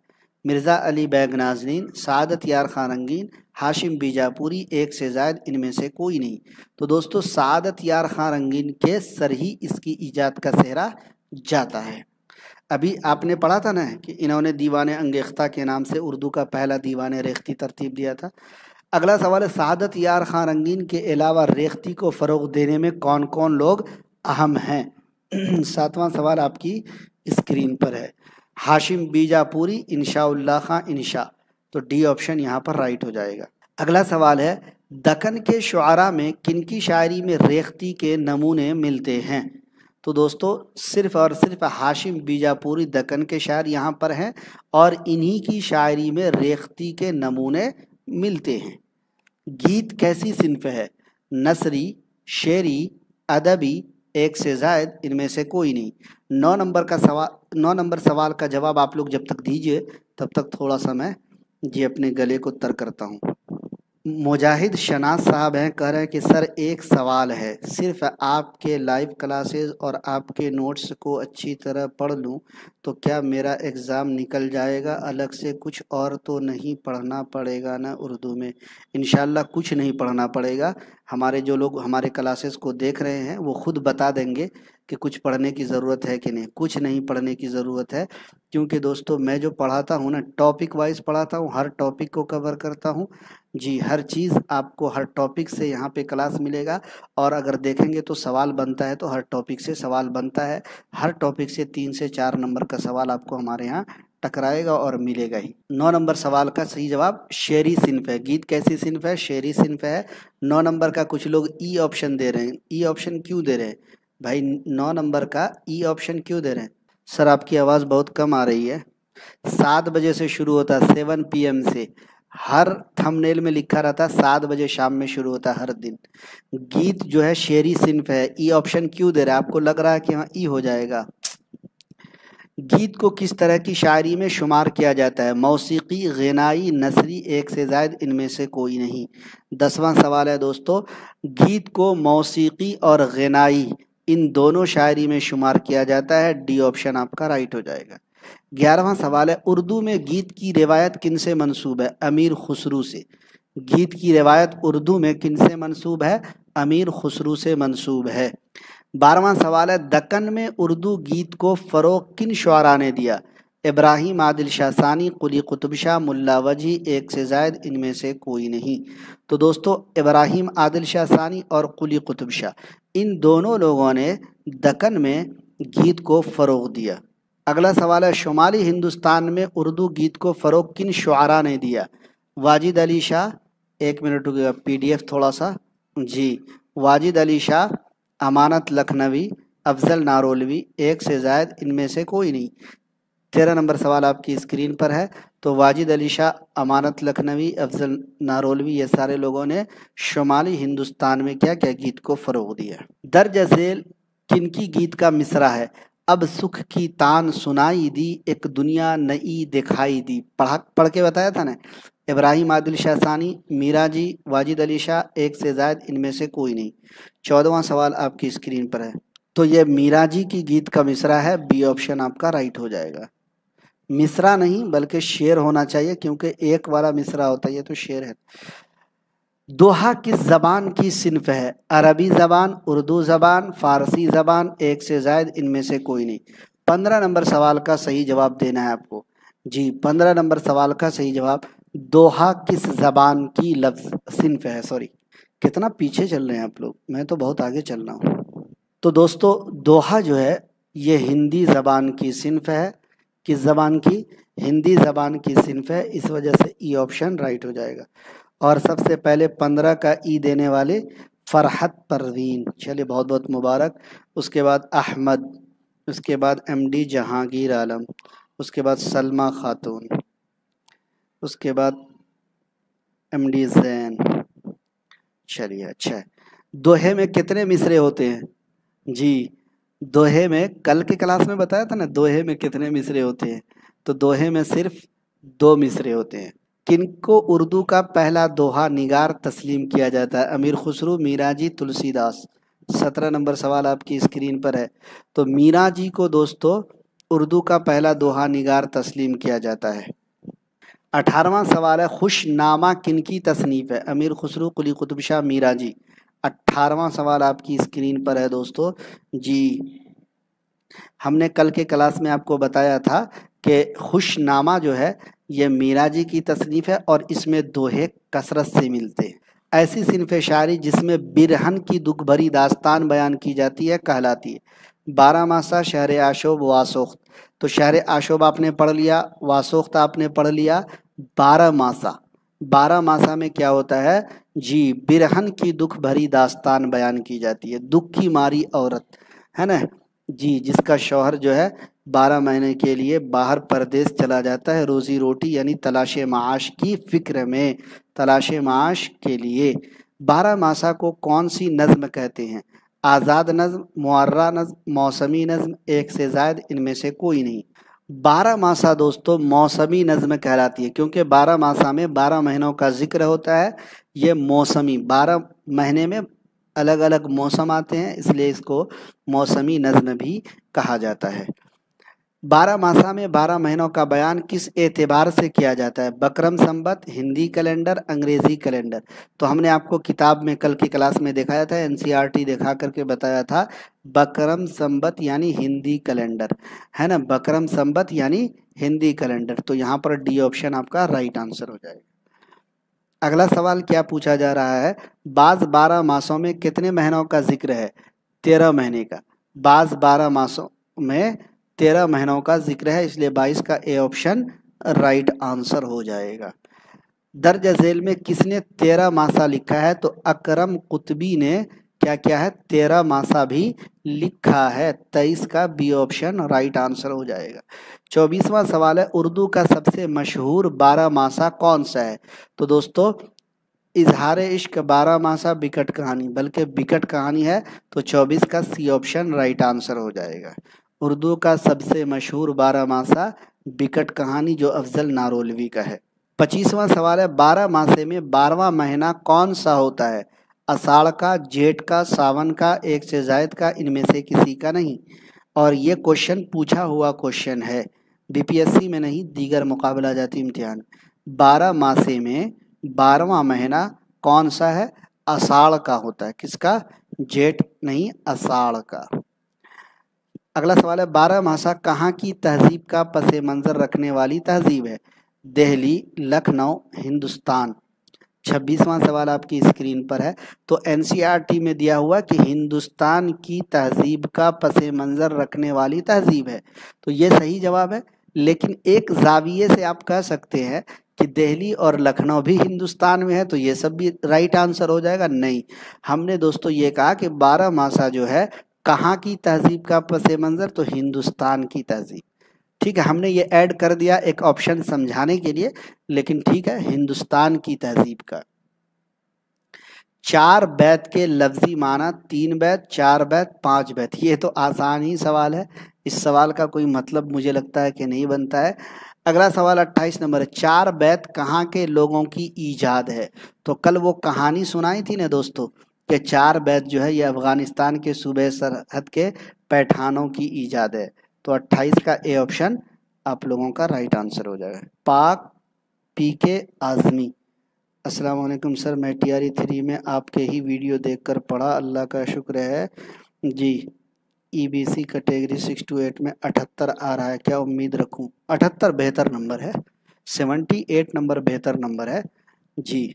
A: مرزا علی بیگ نازنین، سعادت یار خان رنگین، ہاشم بیجاپوری، ایک سے زائد ان میں سے کوئی نہیں۔ تو دوستو سعادت یار خان رنگین کے سر ہی اس کی ایجاد کا سہرا جاتا ہے۔ ابھی آپ نے پڑھا تھا نا کہ انہوں نے دیوان انگیختہ کے نام سے اردو کا پہلا دیوان ریختی ترتیب دیا تھا۔ اگلا سوال ہے، سعادت یار خان رنگین کے علاوہ ریختی کو فروغ دینے میں کون کون لوگ اہم ہیں؟ 7واں سوال آپ کی اسکرین پر ہے۔ ہاشم بیجاپوری، انشاء اللہ خان انشا، تو ڈی آپشن یہاں پر رائٹ ہو جائے گا۔ اگلا سوال ہے، دکن کے شعراء میں کن کی شاعری میں ریختی کے نمونے ملتے ہیں؟ تو دوستو صرف اور صرف ہاشم بیجاپوری دکن کے شاعر یہاں پر ہیں، اور انہی کی شاعری میں ریختی کے نمونے ملتے ہیں۔ گیت کیسی صنف ہے؟ نثری، شعری، ادبی، ایک سے زائد ان میں سے کوئی نہیں۔ 9 نمبر سوال کا جواب آپ لوگ جب تک دیجئے تب تک تھوڑا سا میں اپنے گلے کو تر کرتا ہوں۔ مجاہد شناس صاحب ہیں، کہہ رہے ہیں کہ سر ایک سوال ہے، صرف آپ کے لائیو کلاسز اور آپ کے نوٹس کو اچھی طرح پڑھ لوں تو کیا میرا ایگزام نکل جائے گا؟ الگ سے کچھ اور تو نہیں پڑھنا پڑے گا نا اردو میں؟ انشاءاللہ کچھ نہیں پڑھنا پڑے گا۔ ہمارے جو لوگ ہمارے کلاسز کو دیکھ رہے ہیں وہ خود بتا دیں گے کہ کچھ پڑھنے کی ضرورت ہے کہ نہیں۔ کچھ نہیں پڑھنے کی ضرورت ہے، کیونکہ دوستو میں جو پڑھاتا ہوں نا ٹاپک وائز پڑھاتا ہوں، ہر ٹاپک کو کور کرتا ہوں، جی ہر چیز آپ کو ہر ٹاپک سے یہاں پہ کلاس ملے گا، اور اگر دیکھیں گے تو سوال بنتا ہے تو ہر ٹاپک سے سوال بنتا ہے، ہر ٹاپک سے 3 سے 4 نمبر کا سوال آپ کو ہمارے ہاں ٹکرائے گا اور ملے گا ہی۔ 9 نمبر سوال کا صحیح جواب شعری صنف ہے۔ گیت کیسی صنف ہے؟ شعری صنف ہے۔ 9 نمبر کا کچھ لوگ ای آپشن دے رہے ہیں، ای آپشن کیوں دے رہے ہیں بھائی؟ 9 نمبر کا ای آپشن کیوں دے رہے ہیں؟ سر آپ کی آواز بہت کم آ رہی ہے۔ 7 بجے سے شروع ہوتا ہے، 7 PM سے، ہر تھم نیل میں لکھا رہتا ہے 7 بجے شام میں شروع ہوتا ہے ہر دن۔ گیت جو ہے شعری صنف ہے، ای آپشن کیوں دے رہا ہے؟ آپ کو لگ رہا ہے کہ ہاں ای ہو جائے گا۔ گیت کو کس طرح کی شاعری میں شمار کیا جاتا ہے؟ موسیقی، غنائی، نثری، ایک سے زائد ان میں سے کوئی نہیں۔ 10واں سوال ہے دوستو، گیت کو موسیقی اور غنائی ان دونوں شاعری میں شمار کیا جاتا ہے، ڈی آپشن آپ کا رائٹ ہو جائے گا۔ 11واں سوال ہے، اردو میں گیت کی روایت کن سے منسوب ہے؟ امیر خسرو سے۔ گیت کی روایت اردو میں کن سے منسوب ہے؟ امیر خسرو سے منسوب ہے۔ 12واں سوال ہے، دکن میں اردو گیت کو فروغ کن شعراء نے دیا؟ ابراہیم عادل شاہ ثانی، قلی قطب شاہ، ملا وجی، ایک سے زائد ان میں سے کوئی نہیں۔ تو دوستو ابراہیم عادل شاہ ثانی اور قلی قطب شاہ ان دونوں لوگوں نے دکن میں گیت کو فروغ دیا۔ اگلا سوال ہے، شمالی ہندوستان میں اردو گیت کو فروغ کن شعراء نے دیا؟ واجد علی شاہ، ایک منٹ ہو گیا، PDF تھوڑا سا، جی واجد علی شاہ، امانت لکھنوی، افضل نارولوی، ایک سے زائد ان میں سے کوئی نہیں۔ 13 نمبر سوال آپ کی اسکرین پر ہے۔ तो वाजिद अली शाह, अमानत लखनवी, अफजल नारोलवी, ये सारे लोगों ने शुमाली हिंदुस्तान में क्या क्या गीत को फ़रोग़ दिया। दर्ज झेल किनकी गीत का मिसरा है? अब सुख की तान सुनाई दी, एक दुनिया नई दिखाई दी। पढ़ के बताया था ना। इब्राहिम आदिल शाह सानी, मीरा जी, वाजिद अली शाह, एक से ज़ायद, इनमें से कोई नहीं। 14वां सवाल आपकी स्क्रीन पर है। तो ये मीरा जी की गीत का मिसरा है, बी ऑप्शन आपका राइट हो जाएगा। मिसरा नहीं बल्कि शेर होना चाहिए, क्योंकि एक वाला मिसरा होता है, ये तो शेर है। दोहा किस ज़बान की सिन्फ है? अरबी ज़बान, उर्दू ज़बान, फ़ारसी ज़बान, एक से ज़ायद, इनमें से कोई नहीं। 15 नंबर सवाल का सही जवाब देना है आपको जी। 15 नंबर सवाल का सही जवाब, दोहा किस ज़बान की लफ्ज़ सिन्फ है। सॉरी, कितना पीछे चल रहे हैं आप लोग, मैं तो बहुत आगे चल रहा हूँ। तो दोस्तों दोहा जो है ये हिंदी ज़बान की सिन्फ है। किस ज़बान की? हिंदी ज़बान की सिन्फ है, इस वजह से ई ऑप्शन राइट हो जाएगा। और सबसे पहले 15 का ई देने वाले फरहत परवीन, चलिए बहुत बहुत मुबारक। उसके बाद अहमद, उसके बाद एमडी जहांगीर आलम, उसके बाद सलमा खातून, उसके बाद एमडी जैन। चलिए अच्छा है। दोहे में कितने मिसरे होते हैं? जी, दोहे में कल के क्लास में बताया था ना, दोहे में कितने मिसरे होते हैं। तो दोहे में सिर्फ 2 मिसरे होते हैं। किनको उर्दू का पहला दोहा निगार तस्लीम किया जाता है? अमीर खुसरो, मीरा जी, तुलसीदास। 17 नंबर सवाल आपकी स्क्रीन पर है। तो मीरा जी को दोस्तों उर्दू का पहला दोहा निगार तस्लीम किया जाता है। 18वां सवाल है, खुशनामा किनकी तसनीफ है? अमीर खुसरो, कुली कुतुब शाह, मीरा जी। 18वां सवाल आपकी स्क्रीन पर है दोस्तों जी। हमने कल के क्लास में आपको बताया था कि खुशनामा जो है ये मीरा जी की तसनीफ है और इसमें दोहे कसरत से मिलते हैं। ऐसी सिनफ शायरी जिसमें बिरहन की दुख भरी दास्तान बयान की जाती है कहलाती है। 12 मासा, शहर आशोब, वासोख्त। तो शहर आशोब आपने पढ़ लिया, वासोख्त आपने पढ़ लिया। 12 मासा, 12 मासा में क्या होता है जी? बिरहन की दुख भरी दास्तान बयान की जाती है। दुख की मारी औरत है ना जी, जिसका शौहर जो है 12 महीने के लिए बाहर परदेश चला जाता है रोजी रोटी यानी तलाश माश की फिक्र में, तलाश माश के लिए। 12 मासा को कौन सी नज़्म कहते हैं? आज़ाद नज़्म, मुअर्रा नज़्म, मौसमी नज़्म, एक से ज़ायद, इनमें से कोई नहीं। 12 मासा दोस्तों मौसमी नज़्म कहलाती है, क्योंकि 12 मासा में 12 महीनों का जिक्र होता है। ये मौसमी, 12 महीने में अलग अलग मौसम आते हैं, इसलिए इसको मौसमी नज़्म भी कहा जाता है। 12 मासा में 12 महीनों का बयान किस एतबार से किया जाता है? बकरम संबत, हिंदी कैलेंडर, अंग्रेज़ी कैलेंडर। तो हमने आपको किताब में कल की क्लास में दिखाया था, एनसीईआरटी दिखा करके बताया था बकरम संबत यानी हिंदी कैलेंडर, है ना। बकरम संबत यानी हिंदी कैलेंडर। तो यहाँ पर डी ऑप्शन आपका राइट आंसर हो जाएगा। अगला सवाल क्या पूछा जा रहा है? बाज़ 12 मासों में कितने महीनों का जिक्र है? 13 महीने का। बाज़ 12 मासों में 13 महीनों का जिक्र है, इसलिए 22 का ए ऑप्शन राइट आंसर हो जाएगा। दर्ज झेल में किसने 13 मासा लिखा है? तो अकरम कुतबी ने क्या किया है? 13 मासा भी लिखा है। 23 का बी ऑप्शन राइट आंसर हो जाएगा। 24वां सवाल है, उर्दू का सबसे मशहूर 12 मासा कौन सा है? तो दोस्तों इजहार इश्क 12 मासा बिकट कहानी, बल्कि बिकट कहानी है, तो 24 का सी ऑप्शन राइट आंसर हो जाएगा। उर्दू का सबसे मशहूर 12 मासा बिकट कहानी जो अफजल नारोलवी का है। 25वां सवाल है, 12 मासे में 12वां महीना कौन सा होता है? आषाढ़ का, जेठ का, सावन का, एक से ज़ायद का, इनमें से किसी का नहीं। और ये क्वेश्चन पूछा हुआ क्वेश्चन है, बीपीएससी में नहीं, दीगर मुकाबला जाती इम्तिहान। 12 मासे में 12वां महीना कौन सा है? आषाढ़ का होता है। किसका? जेठ नहीं, आषाढ़ का। अगला सवाल है, 12 मासा कहाँ की तहजीब का पसे मंजर रखने वाली तहजीब है? दिल्ली, लखनऊ, हिंदुस्तान। 26वां सवाल आपकी स्क्रीन पर है। तो एनसीईआरटी में दिया हुआ कि हिंदुस्तान की तहजीब का पसे मंजर रखने वाली तहजीब है, तो ये सही जवाब है। लेकिन एक जाविये से आप कह सकते हैं कि दिल्ली और लखनऊ भी हिंदुस्तान में है, तो ये सब भी राइट आंसर हो जाएगा। नहीं, हमने दोस्तों ये कहा कि 12 मासा जो है कहाँ की तहजीब का पसे मंजर? तो हिंदुस्तान की तहजीब। ٹھیک ہے، ہم نے یہ ایڈ کر دیا ایک آپشن سمجھانے کے لیے، لیکن ٹھیک ہے، ہندوستان کی تہذیب کا 4 بیت کے لفظی معنی 3 بیت، 4 بیت، 5 بیت۔ یہ تو آسان ہی سوال ہے، اس سوال کا کوئی مطلب مجھے لگتا ہے کہ نہیں بنتا ہے۔ اگلا سوال 28 نمبر ہے، 4 بیت کہاں کے لوگوں کی ایجاد ہے؟ تو کل وہ کہانی سنائی تھی نا دوستو کہ 4 بیت جو ہے یہ افغانستان کے صوبے سرحد کے پٹھانوں کی ایجاد ہے۔ تو 28 کا اے آپشن آپ لوگوں کا رائٹ آنسر ہو جائے گا۔ پاک پی کے اعظمی، السلام علیکم سر، میں TRE 3 میں آپ کے ہی ویڈیو دیکھ کر پڑھا، اللہ کا شکر ہے جی۔ EBC کیٹیگری 6 to 8 میں 78 آ رہا ہے، کیا امید رکھوں؟ 78 بہتر نمبر ہے، 78 نمبر بہتر نمبر ہے جی۔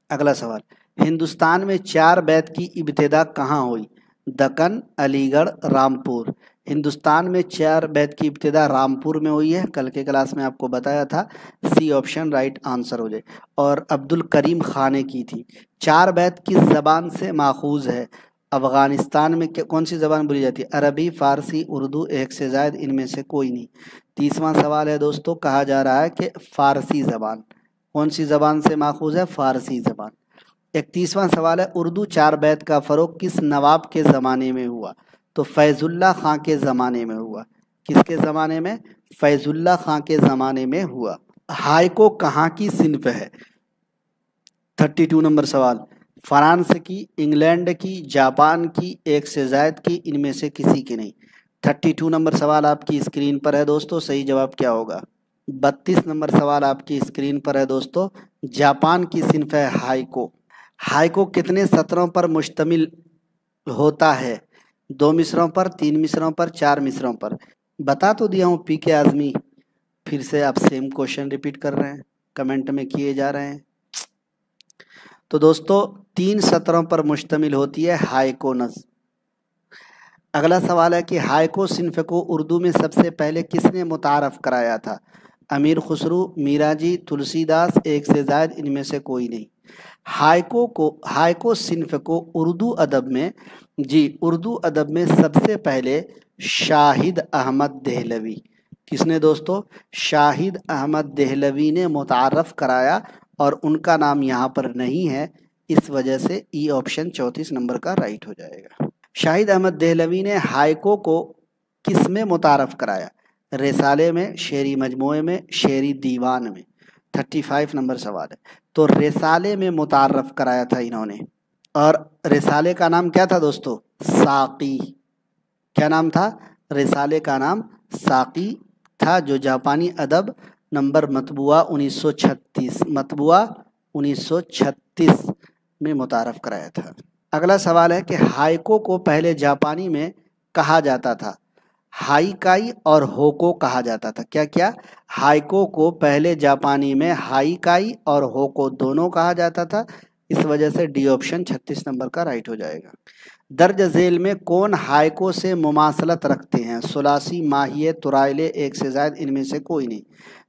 A: اگلا سوال، ہندوستان میں 4 بیت کی ابتدا کہاں ہوئی؟ دکن، علی گڑھ، رامپور۔ ہندوستان میں 4 بیت کی ابتدا رامپور میں ہوئی ہے، کل کے کلاس میں آپ کو بتایا تھا، سی آپشن رائٹ آنسر ہو جائے۔ اور عبد الکریم خان نے کی تھی۔ 4 بیت کس زبان سے ماخوذ ہے؟ افغانستان میں کون سی زبان بولی جاتی ہے؟ عربی، فارسی، اردو، ایک سے زائد ان میں سے کوئی نہیں۔ 30واں سوال ہے دوستو، کہا جا رہا ہے کہ فارسی زبان کون سی زبان سے ماخوذ ہے؟ فارسی زبان۔ 31واں سوال ہے، اردو 4 بیت کا فروغ کس نواب کے زمانے میں ہوا؟ تو فیض اللہ خان کے زمانے میں ہوا۔ کس کے زمانے میں؟ فیض اللہ خان کے زمانے میں ہوا۔ ہائکو کہاں کی صنف ہے؟ 32 نمبر سوال، فرانس کی، انگلینڈ کی، جاپان کی، ایک سے زائد کی، ان میں سے کسی کی نہیں۔ 32 نمبر سوال آپ کی اسکرین پر ہے دوستو، صحیح جواب کیا ہوگا؟ 32 نمبر سوال آپ کی اسکرین پر ہے دوستو، جاپان کی صنف ہے ہائکو۔ ہائکو کتنے سطروں پر مشتمل ہوتا ہے؟ 2 مصروں پر، 3 مصروں پر، 4 مصروں پر؟ بتا تو دیا ہوں پی کے اعظمی، پھر سے آپ سیم کوشچن ریپیٹ کر رہے ہیں، کمنٹ میں کیے جا رہے ہیں۔ تو دوستو 3 سطروں پر مشتمل ہوتی ہے ہائکو نظم۔ اگلا سوال ہے کہ ہائکو صنف کو اردو میں سب سے پہلے کس نے متعارف کرایا تھا؟ امیر خسرو، میرا جی، تلسی داس، ایک سے زائد ان میں سے کوئی نہیں۔ ہائکو صنف کو اردو ادب میں اردو ادب میں سب سے پہلے شاہد احمد دہلوی، کس نے دوستو؟ شاہد احمد دہلوی نے متعارف کرایا، اور ان کا نام یہاں پر نہیں ہے، اس وجہ سے ای آپشن 34 نمبر کا رائٹ ہو جائے گا۔ شاہد احمد دہلوی نے ہائکو کو کس میں متعارف کرایا؟ رسالے میں، شعری مجموعے میں، شعری دیوان میں؟ 35 نمبر سوال ہے، تو رسالے میں متعارف کرایا تھا انہوں نے، اور رسالے کا نام کیا تھا دوستو؟ ساقی۔ کیا نام تھا؟ رسالے کا نام ساقی تھا، جو جاپانی ادب نمبر مطبوعہ 1936 میں متعارف کرایا تھا۔ اگلا سوال ہے کہ ہائکو کو پہلے جاپانی میں کہا جاتا تھا؟ ہائیکائی اور ہوکو کہا جاتا تھا۔ کیا ہائکو کو پہلے جاپانی میں ہائیکائی اور ہوکو دونوں کہا جاتا تھا، اس وجہ سے ڈی آپشن 36 نمبر کا رائٹ ہو جائے گا۔ درج ذیل میں کون ہائکو سے مماثلت رکھتے ہیں؟ ثلاثی، ماہیے، ترائلے، ایک سے زائد ان میں سے کوئی نہیں۔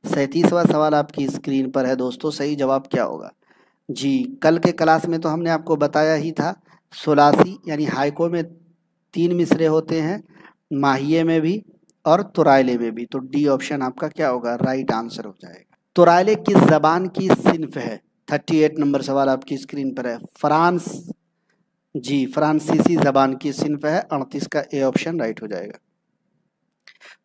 A: 37واں سوال آپ کی اسکرین پر ہے دوستو، صحیح جواب کیا ہوگا؟ جی، کل کے کلاس میں تو ہم نے آپ کو بتایا ہی تھا، ثلاثی یعنی ہائکو میں 3 مصرے ہوتے ہیں، ماہیے میں بھی اور ترائلے میں بھی، تو ڈی آپشن آپ کا کیا ہوگا؟ رائٹ آنسر ہو جائے گا۔ ترائلے کس زبان کی صنف ہے؟ 38 نمبر سوال آپ کی اسکرین پر ہے، فرانسیسی زبان کی صنف ہے، 38 کا اے آپشن رائٹ ہو جائے گا۔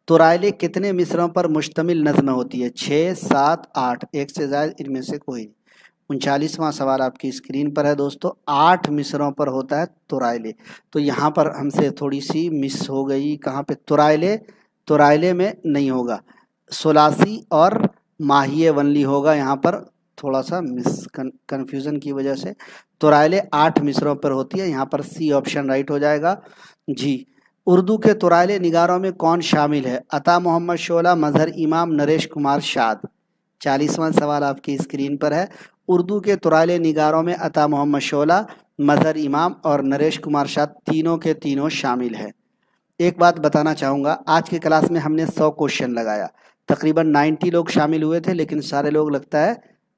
A: ترائلے کتنے مصروں پر مشتمل نظم ہوتی ہے؟ 6، 7، 8، ایک سے زائد ان میں سے کوئی نہیں۔ 39واں سوال آپ کی اسکرین پر ہے دوستو، 8 مصروں پر ہوتا ہے ترائلے، تو یہاں پر ہم سے تھوڑی سی مس ہو گئی، کہاں پہ؟ ترائلے میں نہیں ہوگا، ثلاثی اور ماہیے ونلی ہوگا، یہاں پر تھوڑا سا کنفیوژن کی وجہ سے ترائلے 8 مصروں پر ہوتی ہے، یہاں پر سی آپشن رائٹ ہو جائے گا جی۔ اردو کے ترائلے نگاروں میں کون شامل ہے؟ عطا محمد شعلہ، مظہر امام، نریش کمار شاد۔ 40واں سوال آپ کی اسکرین پر ہے، اردو کے ترائلے نگاروں میں عطا محمد شعلہ، مظہر امام اور نریش کمار شاد تینوں کے تینوں شامل ہیں۔ ایک بات بتانا چاہوں گا، آج کے کلاس میں ہم نے 100 کوشچن لگایا، تقریباً 90 لوگ شامل ہوئے تھے، لیکن سارے لوگ لگتا ہے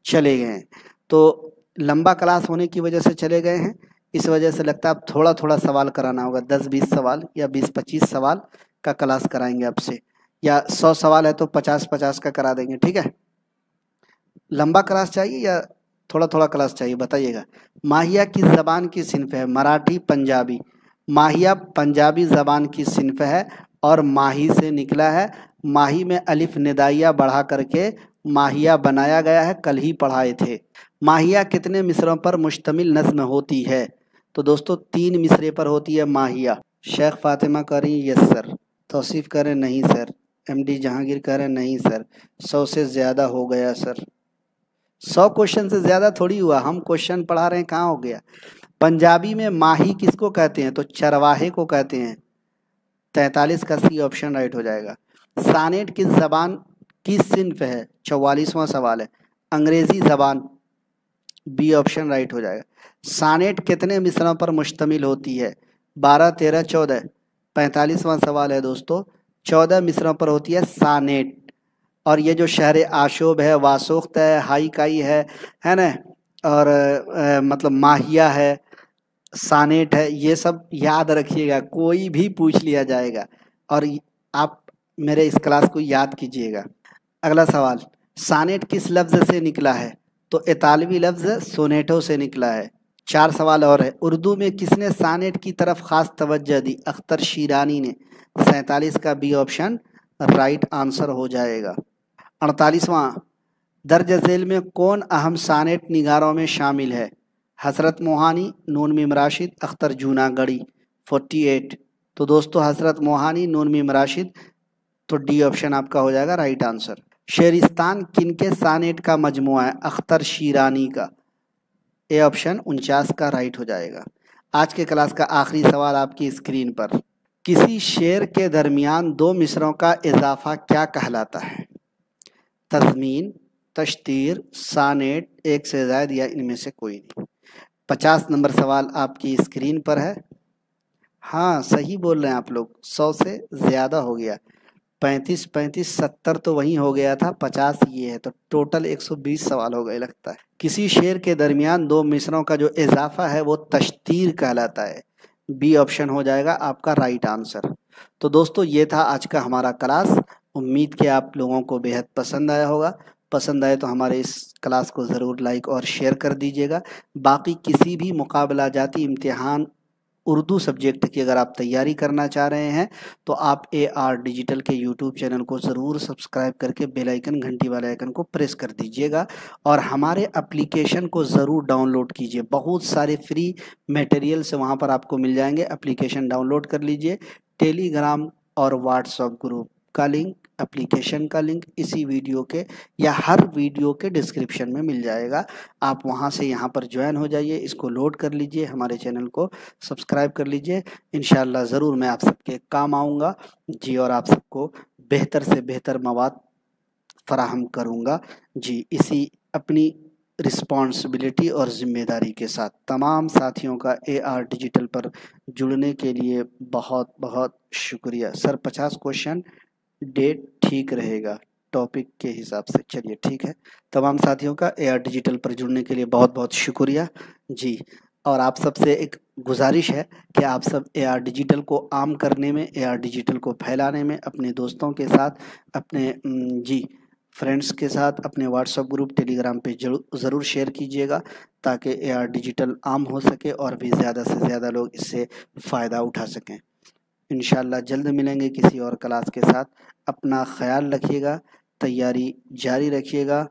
A: چلے گئے ہیں، تو لمبا کلاس ہونے کی وجہ سے چلے گئے ہیں، اس وجہ سے لگتا ہے اب تھوڑا تھوڑا سوال کرانا ہوگا، 10-20 سوال یا 20-25 سوال کا کلاس کرائیں گے آپ سے، या 100 सवाल है तो 50-50 का करा देंगे, ठीक है। लंबा क्लास चाहिए या थोड़ा थोड़ा क्लास चाहिए, बताइएगा। माहिया किस ज़बान की सिनफ है? मराठी, पंजाबी। माहिया पंजाबी ज़बान की सिनफ है और माही से निकला है। माही में अलिफ निदाइया बढ़ा करके माहिया बनाया गया है, कल ही पढ़ाए थे। माहिया कितने मिसरों पर मुश्तमिल नज़्म होती है? तो दोस्तों 3 मिसरे पर होती है माहिया। शेख फातिमा कह रही यस सर, तौसीफ कह रहे नहीं सर, एमडी जहांगीर कह रहे नहीं सर, 100 से ज़्यादा हो गया सर। 100 क्वेश्चन से ज़्यादा थोड़ी हुआ, हम क्वेश्चन पढ़ा रहे हैं, कहाँ हो गया। पंजाबी में माही किसको कहते हैं? तो चरवाहे को कहते हैं। 43 का सी ऑप्शन राइट हो जाएगा। सानेट किस जबान की सिन्फ है? 44वां सवाल है। अंग्रेजी जबान, बी ऑप्शन राइट हो जाएगा। सानेट कितने मिसरों पर मुश्तमिल होती है? 12, 13, 14। 45वां सवाल है दोस्तों, 14 मिसरों पर होती है सानेट। और ये जो शहर आशोब है, वासुख्त है, हाई काई है ना, और मतलब माहिया है, सानेट है, ये सब याद रखिएगा, कोई भी पूछ लिया जाएगा और आप मेरे इस क्लास को याद कीजिएगा। अगला सवाल, सानेट किस लफ्ज़ से निकला है? तो इतालवी लफ्ज़ सोनेटो से निकला है। 4 सवाल और है। उर्दू में किसने सानेट की तरफ खास तवज्जो दी? अख्तर शीरानी ने। 47 का बी ऑप्शन राइट आंसर हो जाएगा। 48वां, दर्ज झेल में कौन अहम सानेट निगारों में शामिल है? हसरत मोहानी, नून मीम राशिद, अख्तर जूनागढ़ी। 48। तो दोस्तों हसरत मोहानी, नून मीम राशिद, तो डी ऑप्शन आपका हो जाएगा राइट आंसर। शेरिस्तान किनके सानेट का मजमुआ है? अख्तर शीरानी का। ए ऑप्शन 49 का राइट हो जाएगा। आज के क्लास का आखिरी सवाल आपकी स्क्रीन पर, किसी शेर के दरमियान 2 मिसरों का इजाफा क्या कहलाता है? तज़मीन, तश्तीर, सानेट, एक से ज़ायद या इनमें से कोई नहीं। 50 नंबर सवाल आपकी स्क्रीन पर है। हाँ सही बोल रहे हैं आप लोग, 100 से ज़्यादा हो गया। 35, 35, 70 तो वहीं हो गया था, 50 ये है, तो टोटल 120 सवाल हो गए लगता है। किसी शेर के दरमियान 2 मिसरों का जो इजाफा है वो तश्तीर कहलाता है। बी ऑप्शन हो जाएगा आपका राइट आंसर। तो दोस्तों ये था आज का हमारा क्लास। उम्मीद कि आप लोगों को बेहद पसंद आया होगा। पसंद आए तो हमारे इस क्लास को ज़रूर लाइक और शेयर कर दीजिएगा। बाकी किसी भी मुकाबला जाती इम्तिहान उर्दू सब्जेक्ट की अगर आप तैयारी करना चाह रहे हैं तो आप AR डिजिटल के यूट्यूब चैनल को ज़रूर सब्सक्राइब करके बेल आइकन, घंटी वाले आइकन को प्रेस कर दीजिएगा और हमारे एप्लीकेशन को ज़रूर डाउनलोड कीजिए। बहुत सारे फ्री मटेरियल्स वहाँ पर आपको मिल जाएंगे, एप्लीकेशन डाउनलोड कर लीजिए। टेलीग्राम और व्हाट्सएप ग्रुप का लिंक, एप्लीकेशन का लिंक इसी वीडियो के या हर वीडियो के डिस्क्रिप्शन में मिल जाएगा। आप वहां से यहाँ पर ज्वाइन हो जाइए, इसको लोड कर लीजिए, हमारे चैनल को सब्सक्राइब कर लीजिए। इंशाल्लाह ज़रूर मैं आप सबके काम आऊँगा जी और आप सबको बेहतर से बेहतर मवाद फराहम करूँगा जी। इसी अपनी रिस्पॉन्सिबिलिटी और ज़िम्मेदारी के साथ तमाम साथियों का AR डिजिटल पर जुड़ने के लिए बहुत बहुत शुक्रिया। सर 50 क्वेश्चन डेट ठीक रहेगा टॉपिक के हिसाब से, चलिए ठीक है। तमाम साथियों का AR डिजिटल पर जुड़ने के लिए बहुत बहुत शुक्रिया जी। और आप सबसे एक गुजारिश है कि आप सब AR डिजिटल को आम करने में, AR डिजिटल को फैलाने में अपने दोस्तों के साथ, अपने जी फ्रेंड्स के साथ, अपने व्हाट्सएप ग्रुप, टेलीग्राम पे ज़रूर शेयर कीजिएगा ताकि AR डिजिटल आम हो सके और भी ज़्यादा से ज़्यादा लोग इससे फ़ायदा उठा सकें। इंशाल्लाह जल्द मिलेंगे किसी और क्लास के साथ। अपना ख्याल रखिएगा, तैयारी जारी रखिएगा,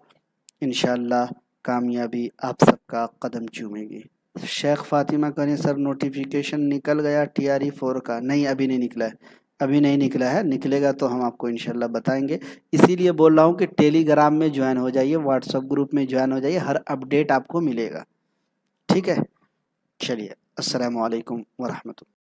A: इंशाल्लाह कामयाबी आप सबका कदम चूमेगी। शेख फातिमा करें सर नोटिफिकेशन निकल गया TRE 4 का? नहीं अभी नहीं निकला है, अभी नहीं निकला है, निकलेगा तो हम आपको इंशाल्लाह बताएंगे। इसीलिए बोल रहा हूँ कि टेलीग्राम में ज्वाइन हो जाइए, व्हाट्सएप ग्रुप में ज्वाइन हो जाइए, हर अपडेट आपको मिलेगा, ठीक है। चलिए, अस्सलामु अलैकुम व रहमतुल्लाह।